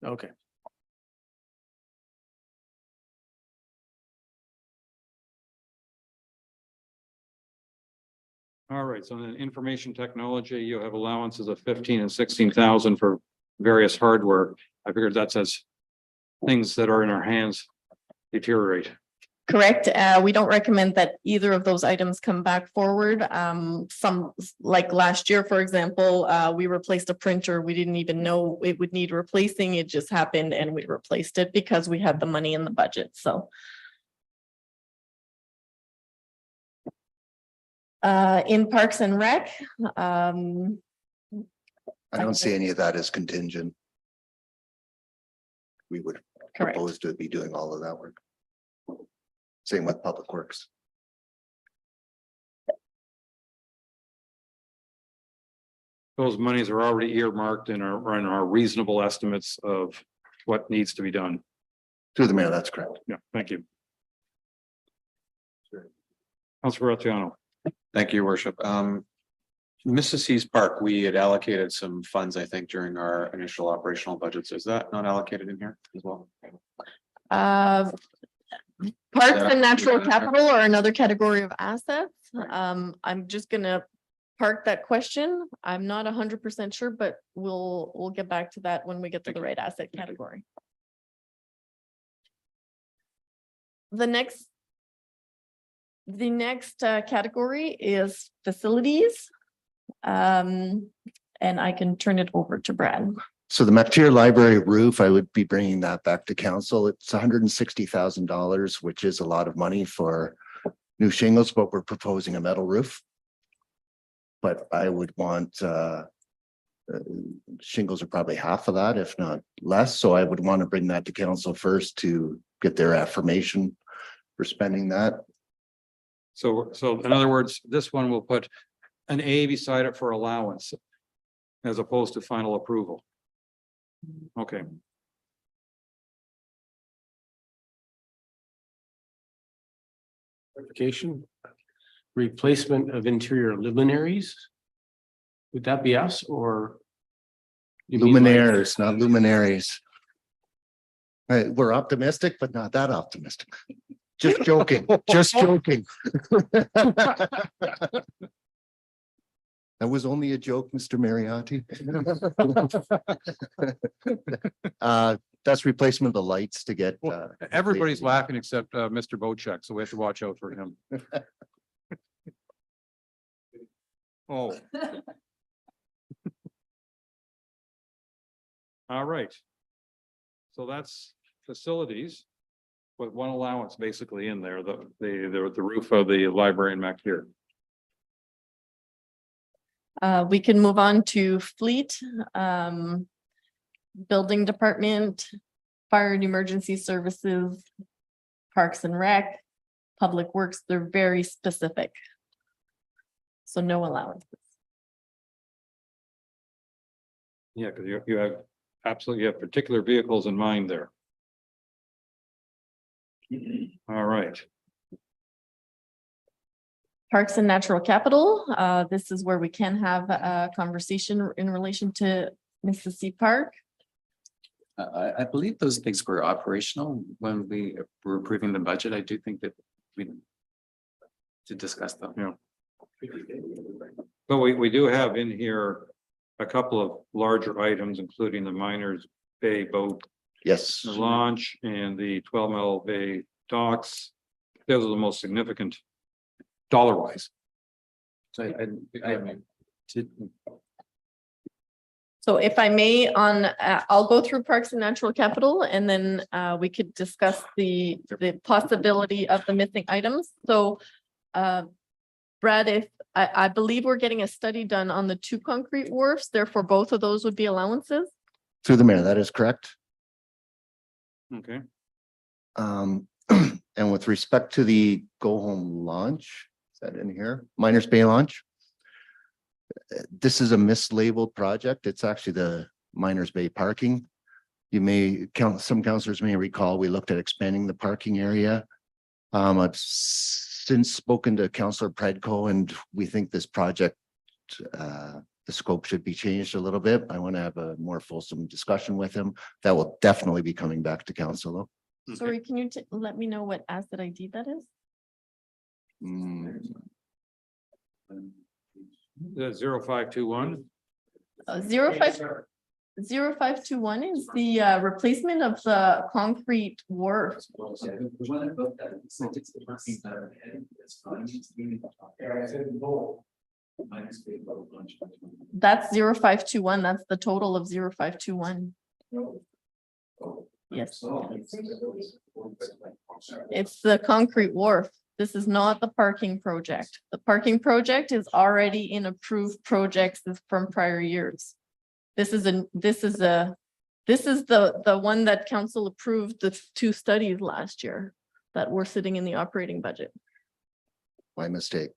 okay. all right. So in information technology, you have allowances of 15 and 16,000 for various hardware. I figured that's as things that are in our hands deteriorate. Correct. We don't recommend that either of those items come back forward. Some, like last year, for example, we replaced a printer. We didn't even know it would need replacing. It just happened and we replaced it because we had the money in the budget, so. In Parks and Rec, I don't see any of that as contingent. We would correct. propose to be doing all of that work. Same with Public Works. Those monies are already earmarked and are in our reasonable estimates of what needs to be done. Through the mayor, that's correct. Yeah, thank you. Councilor Graziano. Thank you, worship. Mississauga's Park, we had allocated some funds, I think, during our initial operational budgets. Is that not allocated in here as well? Parks and natural capital are another category of assets. I'm just gonna park that question. I'm not 100% sure, but we'll get back to that when we get to the right asset category. The next category is facilities. And I can turn it over to Brad. So the McTier Library roof, I would be bringing that back to council. It's $160,000, which is a lot of money for new shingles, but we're proposing a metal roof. But I would want shingles are probably half of that, if not less. So I would want to bring that to council first to get their affirmation for spending that. So in other words, this one will put an A beside it for allowance as opposed to final approval. Okay. Clarification. Replacement of interior luminaries. Would that be us or? you mean like- Luminaires, not luminaries. We're optimistic, but not that optimistic. Just joking, just joking. That was only a joke, Mr. Mariotti. That's replacement of the lights to get. Everybody's laughing except Mr. Bochek, so we have to watch out for him. Oh. All right. So that's facilities with one allowance basically in there, the roof of the library in McTier. We can move on to fleet, building department, fire and emergency services, parks and rec, public works. They're very specific. So no allowances. Yeah, because you have absolutely, you have particular vehicles in mind there. All right. Parks and natural capital. This is where we can have a conversation in relation to Mississauga Park. I believe those things were operational when we were approving the budget. I do think that we to discuss them. Yeah. But we do have in here a couple of larger items, including the Miners Bay boat Yes. launch and the 12 Mile Bay docks. Those are the most significant dollar wise. So I did. So if I may, I'll go through parks and natural capital and then we could discuss the possibility of the missing items. So Brad, if I believe we're getting a study done on the 2 concrete wharfs, therefore both of those would be allowances. Through the mayor, that is correct. Okay. And with respect to the go home launch, is that in here? Miners Bay launch. This is a mislabeled project. It's actually the Miners Bay parking. You may some councillors may recall, we looked at expanding the parking area. I've since spoken to Councillor Predco and we think this project, the scope should be changed a little bit. I want to have a more fulsome discussion with him. That will definitely be coming back to council though. Sorry, can you let me know what asset ID that is? The 0521. 05. 0521 is the replacement of the concrete wharf. That's 0521. That's the total of 0521. Yes. It's the concrete wharf. This is not the parking project. The parking project is already in approved projects from prior years. This is the one that council approved the 2 studies last year that were sitting in the operating budget. My mistake.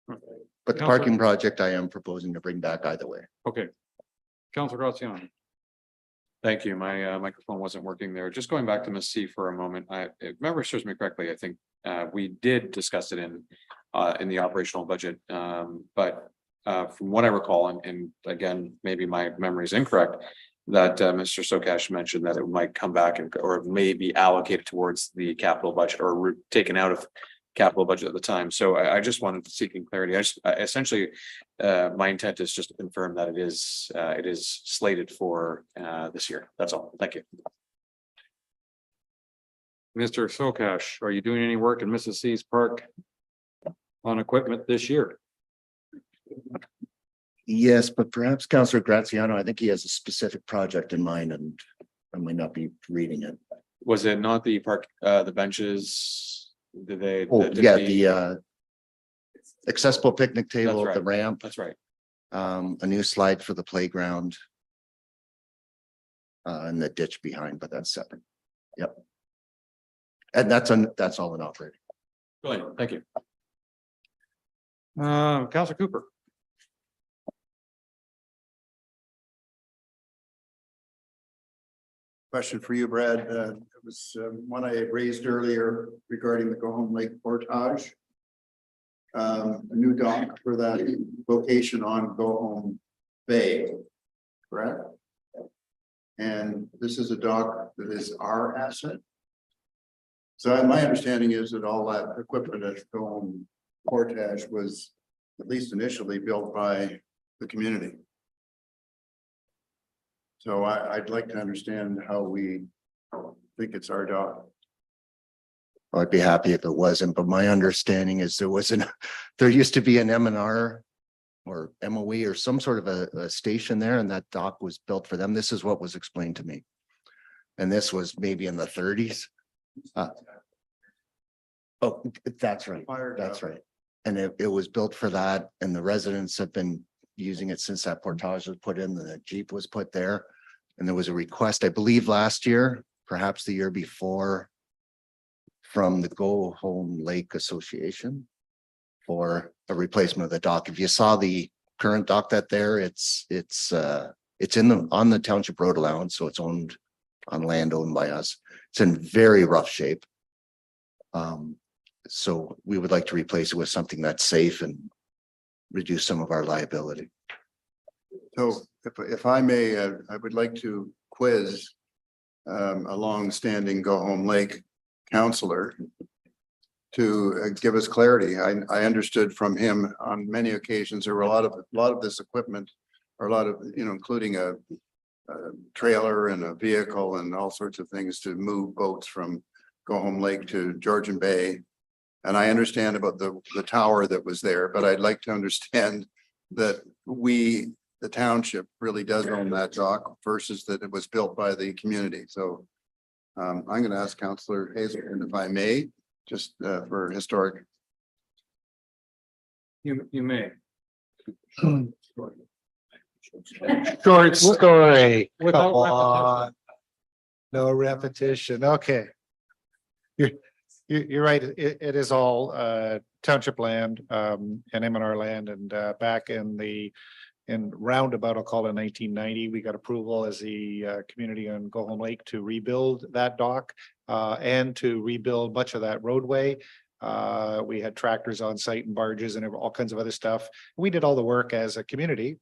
But the Counselor- parking project I am proposing to bring back either way. Okay. Councilor Graziano. Thank you. My microphone wasn't working there. Just going back to Ms. C for a moment. If memory serves me correctly, I think we did discuss it in the operational budget. But from what I recall, and again, maybe my memory is incorrect, that Mr. Sokash mentioned that it might come back or it may be allocated towards the capital budget or taken out of capital budget at the time. So I just wanted to seek clarity. Essentially, my intent is just to confirm that it is slated for this year. That's all. Thank you. Mr. Sokash, are you doing any work in Mrs. C's park on equipment this year? Yes, but perhaps Councillor Graziano, I think he has a specific project in mind and I might not be reading it. Was it not the park, the benches? Did they? Oh, yeah, the accessible picnic table, That's the right. ramp, That's right. a new slide for the playground. And the ditch behind, but that's separate. Yep. And that's all in operating. Brilliant. Thank you. Councilor Cooper. Question for you, Brad. It was one I raised earlier regarding the Go Home Lake Portage. A new dock for that location on Go Home Bay, correct? And this is a dock that is our asset. So my understanding is that all that equipment at Go Home Portage was at least initially built by the community. So I'd like to understand how we think it's our dock. I'd be happy if it wasn't, but my understanding is there used to be an M&R or MOE or some sort of a station there and that dock was built for them. This is what was explained to me. And this was maybe in the 30s. Oh, that's right. That's right. And it was built for that and the residents have been using it since that portage was put in, the Jeep was put there. And there was a request, I believe last year, perhaps the year before, from the Go Home Lake Association for a replacement of the dock. If you saw the current dock that there, it's on the township road allowance, so it's owned on land owned by us. It's in very rough shape. So we would like to replace it with something that's safe and reduce some of our liability. So if I may, I would like to quiz a long-standing Go Home Lake counselor to give us clarity. I understood from him on many occasions, there were a lot of this equipment, or a lot of, including a trailer and a vehicle and all sorts of things to move boats from Go Home Lake to Georgian Bay. And I understand about the tower that was there, but I'd like to understand that the township really does own that dock versus that it was built by the community. So I'm going to ask Councillor Hazelton if I may, just for historic. You may. Short story. Come Without on. No repetition. Okay. You're right. It is all township land and M&R land. And back in roundabout, I'll call it 1990, we got approval as the community on Go Home Lake to rebuild that dock and to rebuild much of that roadway. We had tractors on site and barges and all kinds of other stuff. We did all the work as a community.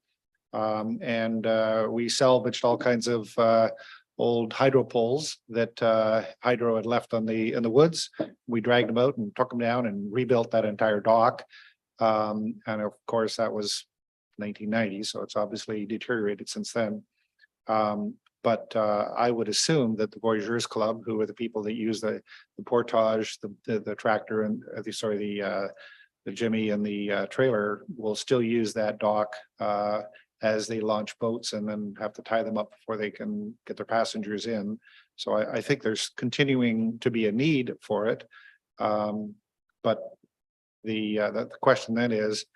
And we salvaged all kinds of old hydro poles that Hydro had left in the woods. We dragged them out and took them down and rebuilt that entire dock. And of course, that was 1990, so it's obviously deteriorated since then. But I would assume that the Voyageurs Club, who are the people that use the portage, the tractor and the jimmy and the trailer, will still use that dock as they launch boats and then have to tie them up before they can get their passengers in. So I think there's continuing to be a need for it. But the question then is,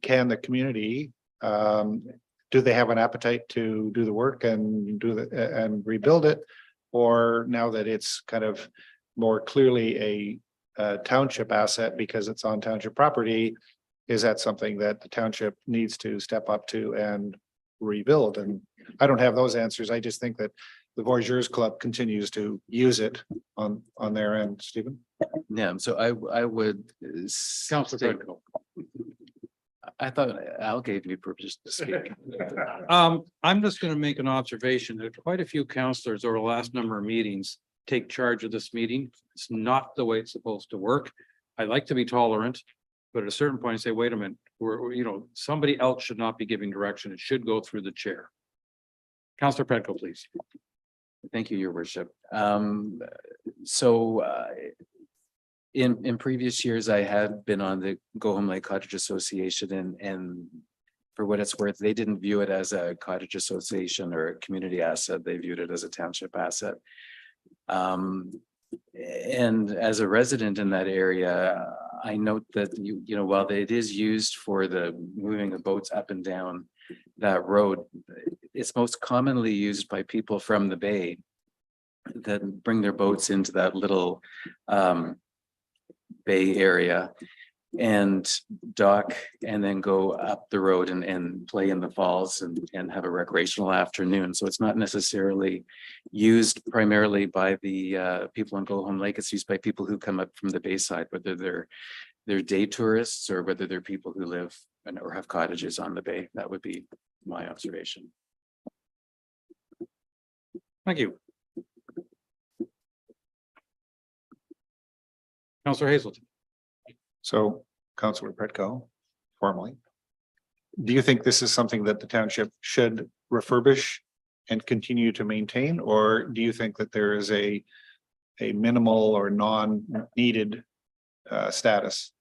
can the community, do they have an appetite to do the work and and rebuild it? Or now that it's kind of more clearly a township asset because it's on township property, is that something that the township needs to step up to and rebuild? And I don't have those answers. I just think that the Voyageurs Club continues to use it on their end. Stephen? Yeah, so I would. Councillor say- Pedko. I thought Al gave me permission to speak. I'm just gonna make an observation that quite a few councillors over the last number of meetings take charge of this meeting. It's not the way it's supposed to work. I like to be tolerant, but at a certain point, I say, wait a minute, somebody else should not be giving direction. It should go through the chair. Councillor Pedko, please. Thank you, Your Worship. In previous years, I had been on the Go Home Lake Cottage Association, and for what it's worth, they didn't view it as a cottage association or a community asset. They viewed it as a township asset. And as a resident in that area, I note that while it is used for the moving of boats up and down that road, it's most commonly used by people from the bay that bring their boats into that little bay area and dock and then go up the road and play in the falls and have a recreational afternoon. So it's not necessarily used primarily by the people on Go Home Lake. It's used by people who come up from the bayside, whether they're day tourists or whether they're people who live or have cottages on the bay. That would be my observation. Thank you. Councillor Hazelton. So, Councillor Pretko, formally, do you think this is something that the township should refurbish and continue to maintain, or do you think that there is a minimal or non-needed status?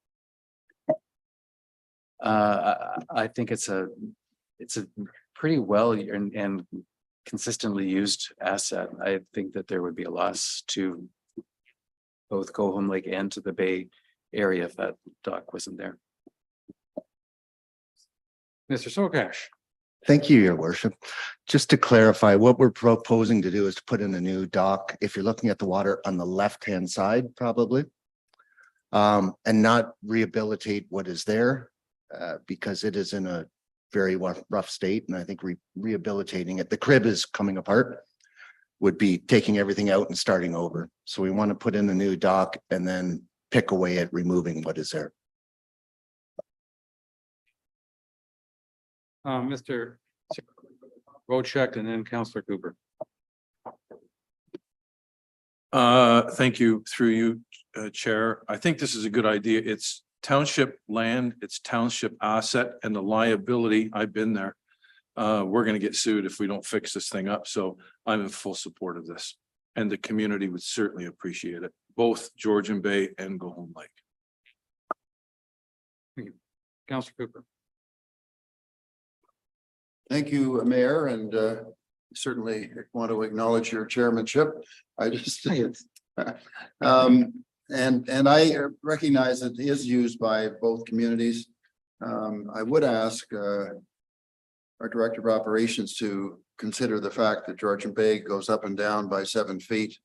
I think it's a pretty well and consistently used asset. I think that there would be a loss to both Go Home Lake and to the bay area if that dock wasn't there. Mr. Sokash. Thank you, Your Worship. Just to clarify, what we're proposing to do is to put in a new dock, if you're looking at the water on the left-hand side, probably. And not rehabilitate what is there, because it is in a very rough state, and I think rehabilitating it, the crib is coming apart, would be taking everything out and starting over. So we want to put in a new dock and then pick away at removing what is there. Mr. Rochek and then Councillor Cooper. Thank you, through you, Chair. I think this is a good idea. It's township land, it's township asset, and the liability, I've been there. We're gonna get sued if we don't fix this thing up, so I'm in full support of this. And the community would certainly appreciate it, both Georgian Bay and Go Home Lake. Thank you. Councillor Cooper. Thank you, Mayor, and certainly want to acknowledge your chairmanship. I just and I recognize that it is used by both communities. I would ask our Director of Operations to consider the fact that Georgian Bay goes up and down by 7 feet.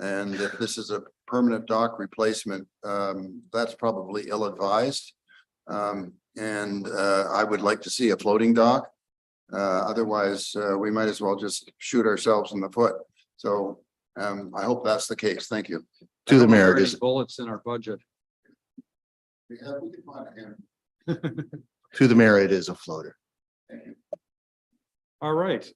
And if this is a permanent dock replacement, that's probably ill-advised. And I would like to see a floating dock. Otherwise, we might as well just shoot ourselves in the foot. So I hope that's the case. Thank you. To the mayor, There's bullets in our budget. to the mayor, it is a floater. All right.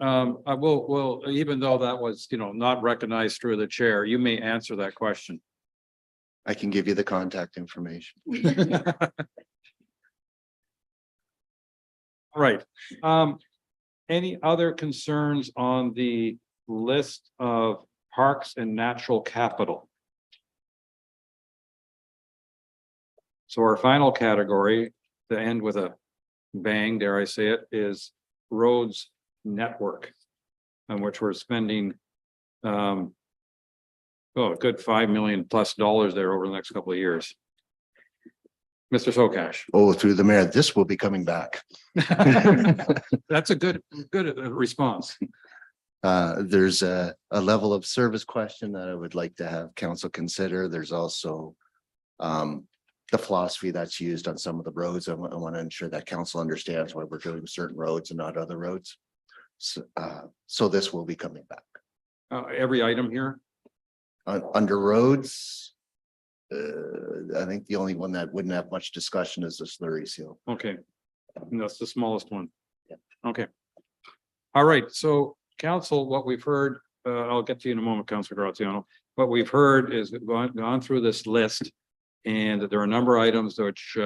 I will, even though that was, not recognized through the chair, you may answer that question. I can give you the contact information. Right. Any other concerns on the list of parks and natural capital? So our final category, to end with a bang, dare I say it, is roads network, on which we're spending a good $5 million+ there over the next couple of years. Mr. Sokash. Oh, through the mayor, this will be coming back. That's a good response. There's a level of service question that I would like to have council consider. There's also the philosophy that's used on some of the roads. I want to ensure that council understands why we're doing certain roads and not other roads. So this will be coming back. Every item here? Under roads, I think the only one that wouldn't have much discussion is the slurry seal. Okay. And that's the smallest one. Yeah. Okay. All right, so council, what we've heard, I'll get to you in a moment, Councilor Graziano. What we've heard is gone through this list, and there are a number of items which,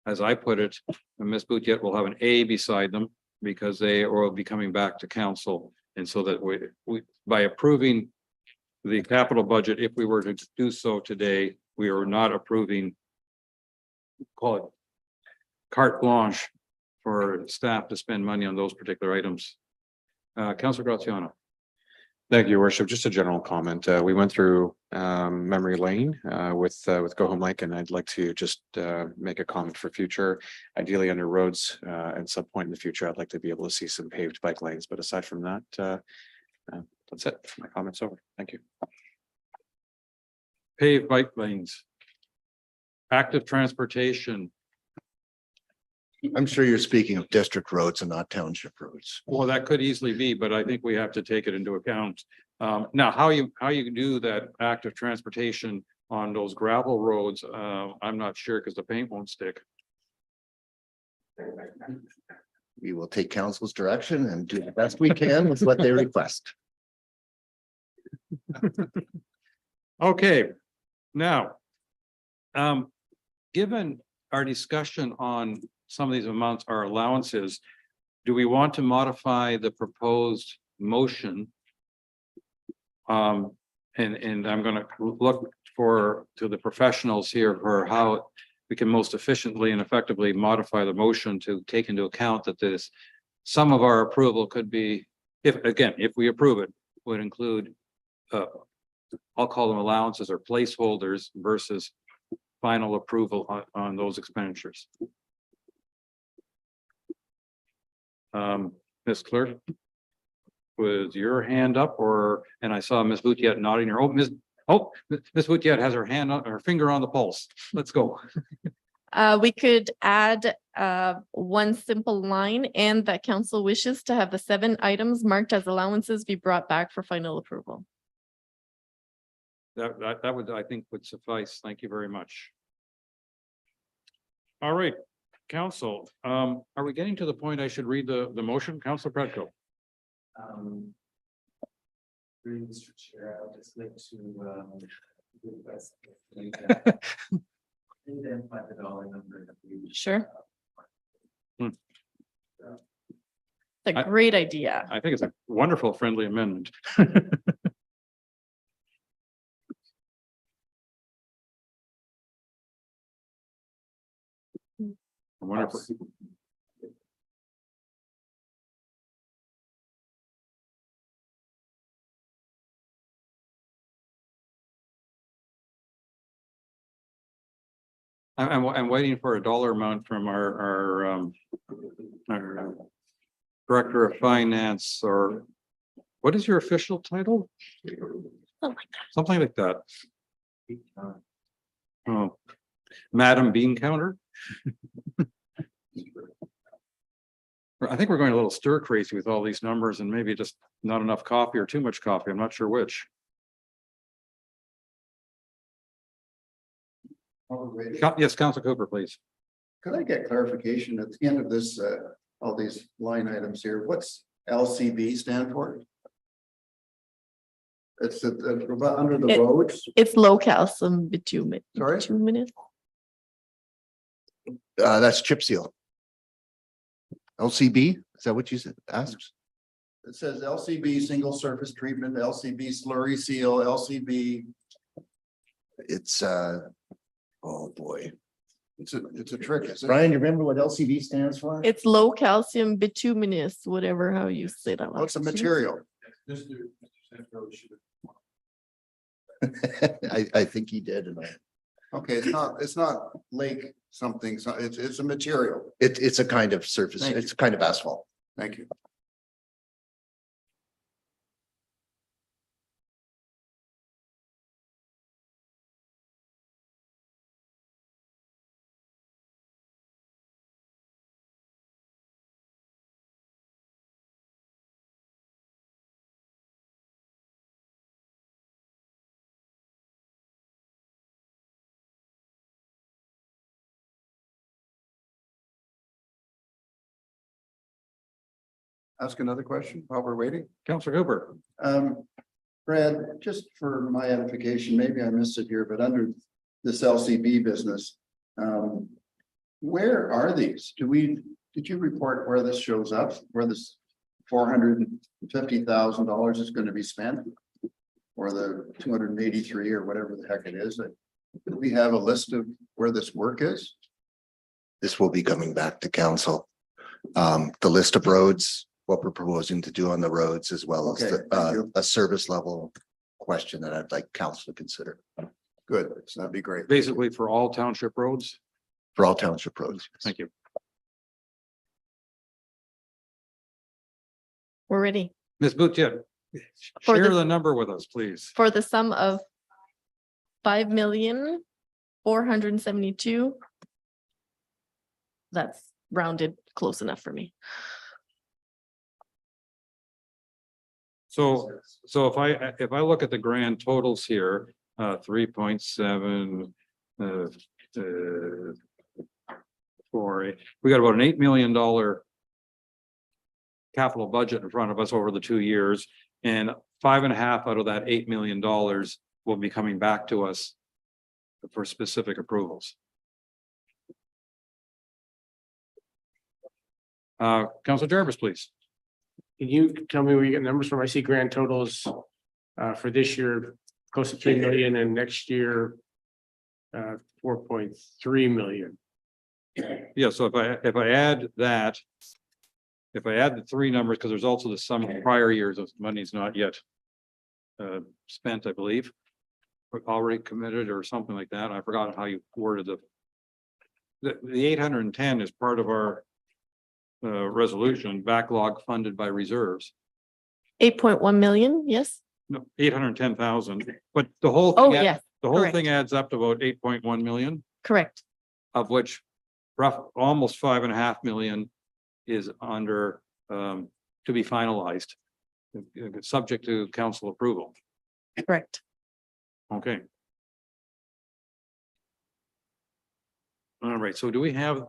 as I put it, Ms. Boutiette will have an A beside them because they will be coming back to council. And so that we by approving the capital budget, if we were to do so today, we are not approving, call it carte blanche for staff to spend money on those particular items. Councilor Graziano. Thank you, Your Worship. Just a general comment. We went through memory lane with Go Home Lake, and I'd like to just make a comment for future. Ideally, under roads, at some point in the future, I'd like to be able to see some paved bike lanes. But aside from that, that's it. My comments over. Thank you. Paved bike lanes. Active transportation. I'm sure you're speaking of district roads and not township roads. Well, that could easily be, but I think we have to take it into account. Now, how you do that active transportation on those gravel roads, I'm not sure because the paint won't stick. We will take council's direction and do the best we can with what they request. Okay, now, given our discussion on some of these amounts are allowances, do we want to modify the proposed motion? And I'm going to look to the professionals here for how we can most efficiently and effectively modify the motion to take into account that this, some of our approval could be, if we approve it, would include, I'll call them allowances or placeholders versus final approval on those expenditures. Ms. Clerk, was your hand up and I saw Ms. Boutiette nodding her, Ms. Boutiette has her hand on her finger on the pulse. Let's go. We could add one simple line, and that council wishes to have the 7 items marked as allowances be brought back for final approval. That would, I think, would suffice. Thank you very much. All right, council, are we getting to the point I should read the motion? Councilor Predko? Mr. Chair, I'll just like to identify the dollar number that we. Sure. Hmm. It's a great idea. I think it's a wonderful friendly amendment. Wonderful. I'm waiting for a dollar amount from our Director of Finance, or what is your official title? Something like that. Oh, Madam Bean Counter. I think we're going a little stir crazy with all these numbers and maybe just not enough coffee or too much coffee. I'm not sure which. Yes, Council Cooper, please. Could I get clarification at the end of this, all these line items here? What's LCB stand for? It's under the It- roads, It's low calcium bitumen. Sorry? Bituminous. That's chip seal. LCB, is that what you said? Asked? it says LCB single surface treatment, LCB slurry seal, LCB. It's, oh boy. It's a trick, isn't it? Brian, you remember what LCB stands for? It's low calcium bituminous, whatever, how you say that. What's the last name. material? I think he did. And Okay, it's not lake something, so it's a material. it's a kind of surface, Thank you. it's a kind of asphalt. Thank you. Ask another question while we're waiting. Councillor Cooper. Brad, just for my edification, maybe I missed it here, but under this LCB business, where are these? Did you report where this shows up, where this $450,000 is going to be spent? Or the 283 or whatever the heck it is, do we have a list of where this work is? This will be coming back to council. The list of roads, what we're proposing to do on the roads, as well as Okay, thank you. a service level question that I'd like council to consider Good, so that'd be great. Basically for all township roads. for all township roads. Thank you. We're ready Ms. Butchett, For share the- the number with us, please. for the sum of 5,472,000. That's rounded close enough for me. So if I look at the grand totals here, 3.7. We got about an $8 million capital budget in front of us over the 2 years, and 5.5 out of that $8 million will be coming back to us for specific approvals. Councilor Jarvis, please. Can you tell me where you get numbers from? I see grand totals for this year, close to 3 million, and next year 4.3 million. Yeah, so if I add that. If I add the three numbers, because there's also the sum of prior years of money's not yet. Spent, I believe. But already committed or something like that. I forgot how you worded the 810 is part of our. Resolution backlog funded by reserves. 8.1 million, yes? No, 810,000, but the whole. Oh, thing yes, The whole correct. thing adds up to about 8.1 million, correct. of which almost 5.5 million is under to be finalized. Subject to council approval. Correct. Okay. All right, so do we have,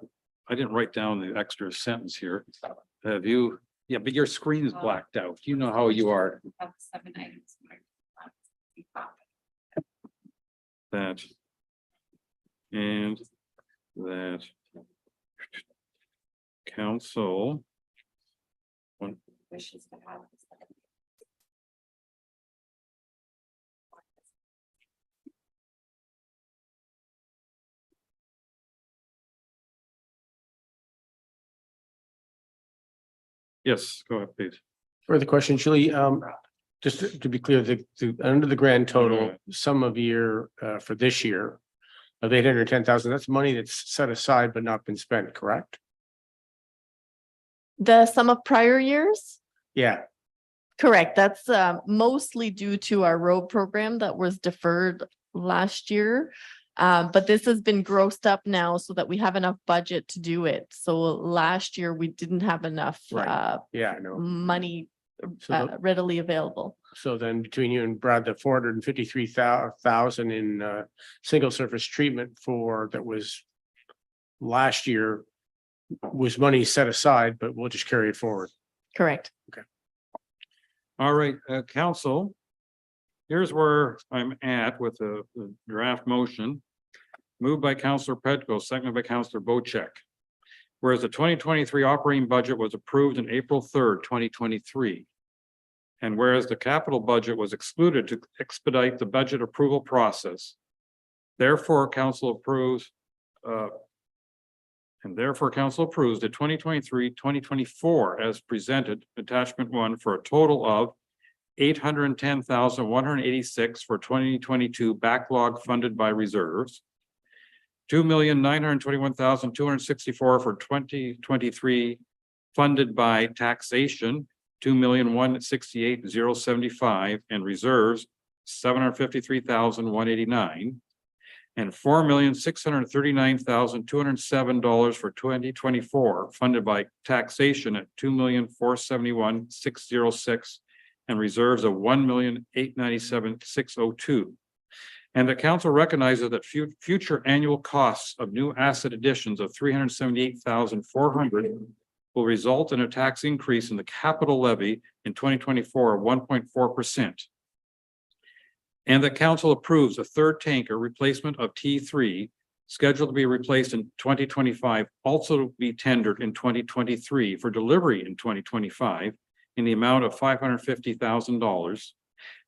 I didn't write down the extra sentence here. Have you, yeah, but your screen is blacked out. You know how you are. About 7 items. That. And that. Council. Wishes to have. Yes, go ahead, please. Further question, Julie, just to be clear, under the grand total sum of year for this year of 810,000, that's money that's set aside but not been spent, correct? The sum of prior years? Yeah, Correct. That's mostly due to our road program that was deferred last year. But this has been grossed up now so that we have enough budget to do it. So last year we didn't have enough Right. yeah, I know. money So, readily available. so then between you and Brad, the 453,000 in single surface treatment for that was last year was money set aside, but we'll just carry it forward. Correct. All right, council. Here's where I'm at with the draft motion. Moved by Councillor Petco, seconded by Councillor Bocek. Whereas the 2023 operating budget was approved on April 3rd, 2023. And whereas the capital budget was excluded to expedite the budget approval process. Therefore, council approves the 2023-2024 as presented, attachment 1, for a total of 810,186 for 2022 backlog funded by reserves. 2,921,264 for 2023 funded by taxation, 2,168,075, and reserves 753,189. And $4,639,207 for 2024 funded by taxation at 2,471,606 and reserves of 1,897,602. And the council recognizes that future annual costs of new asset additions of 378,400 will result in a tax increase in the capital levy in 2024 of 1.4%. And the council approves a third tanker replacement of T3 scheduled to be replaced in 2025, also to be tendered in 2023 for delivery in 2025 in the amount of $550,000.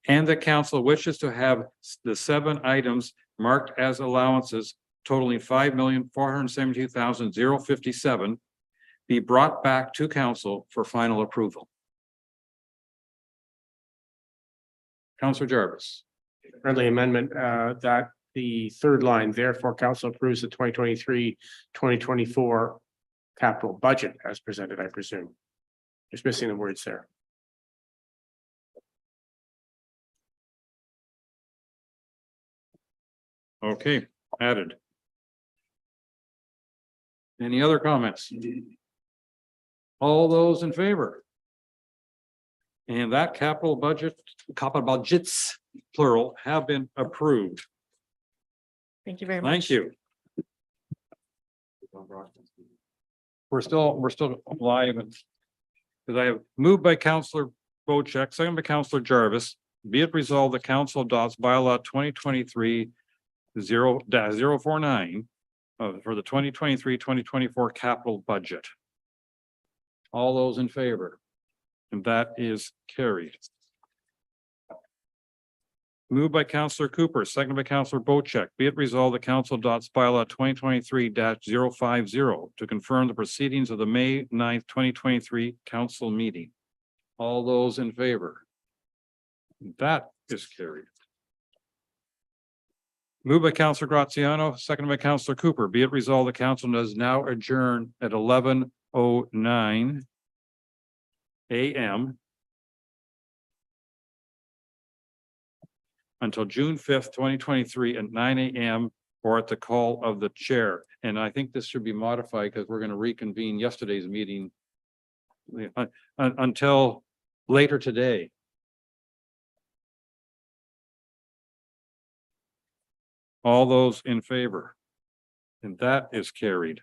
And the council wishes to have the 7 items marked as allowances totaling $5,472,057 be brought back to council for final approval. Councillor Jarvis. Friendly amendment, that the third line, therefore council approves the 2023-2024 capital budget as presented, I presume. Just missing the words there. Okay, added. Any other comments? All those in favor? And that capital budgets, plural, have been approved. Thank you very much. Thank you. We're still live. Because I have moved by Councillor Bocek, second by Councillor Jarvis. Be it resolved, the council adopts bylaw 2023-049 for the 2023-2024 capital budget. All those in favor? And that is carried. Moved by Councillor Cooper, second by Councillor Bocek. Be it resolved, the council adopts bylaw 2023-050 to confirm the proceedings of the May 9th, 2023 council meeting. All those in favor? That is carried. Moved by Councillor Graziano, second by Councillor Cooper. Be it resolved, the council does now adjourn at 11:09 a.m. until June 5th, 2023 at 9 a.m. or at the call of the chair. And I think this should be modified because we're going to reconvene yesterday's meeting until later today. All those in favor? And that is carried.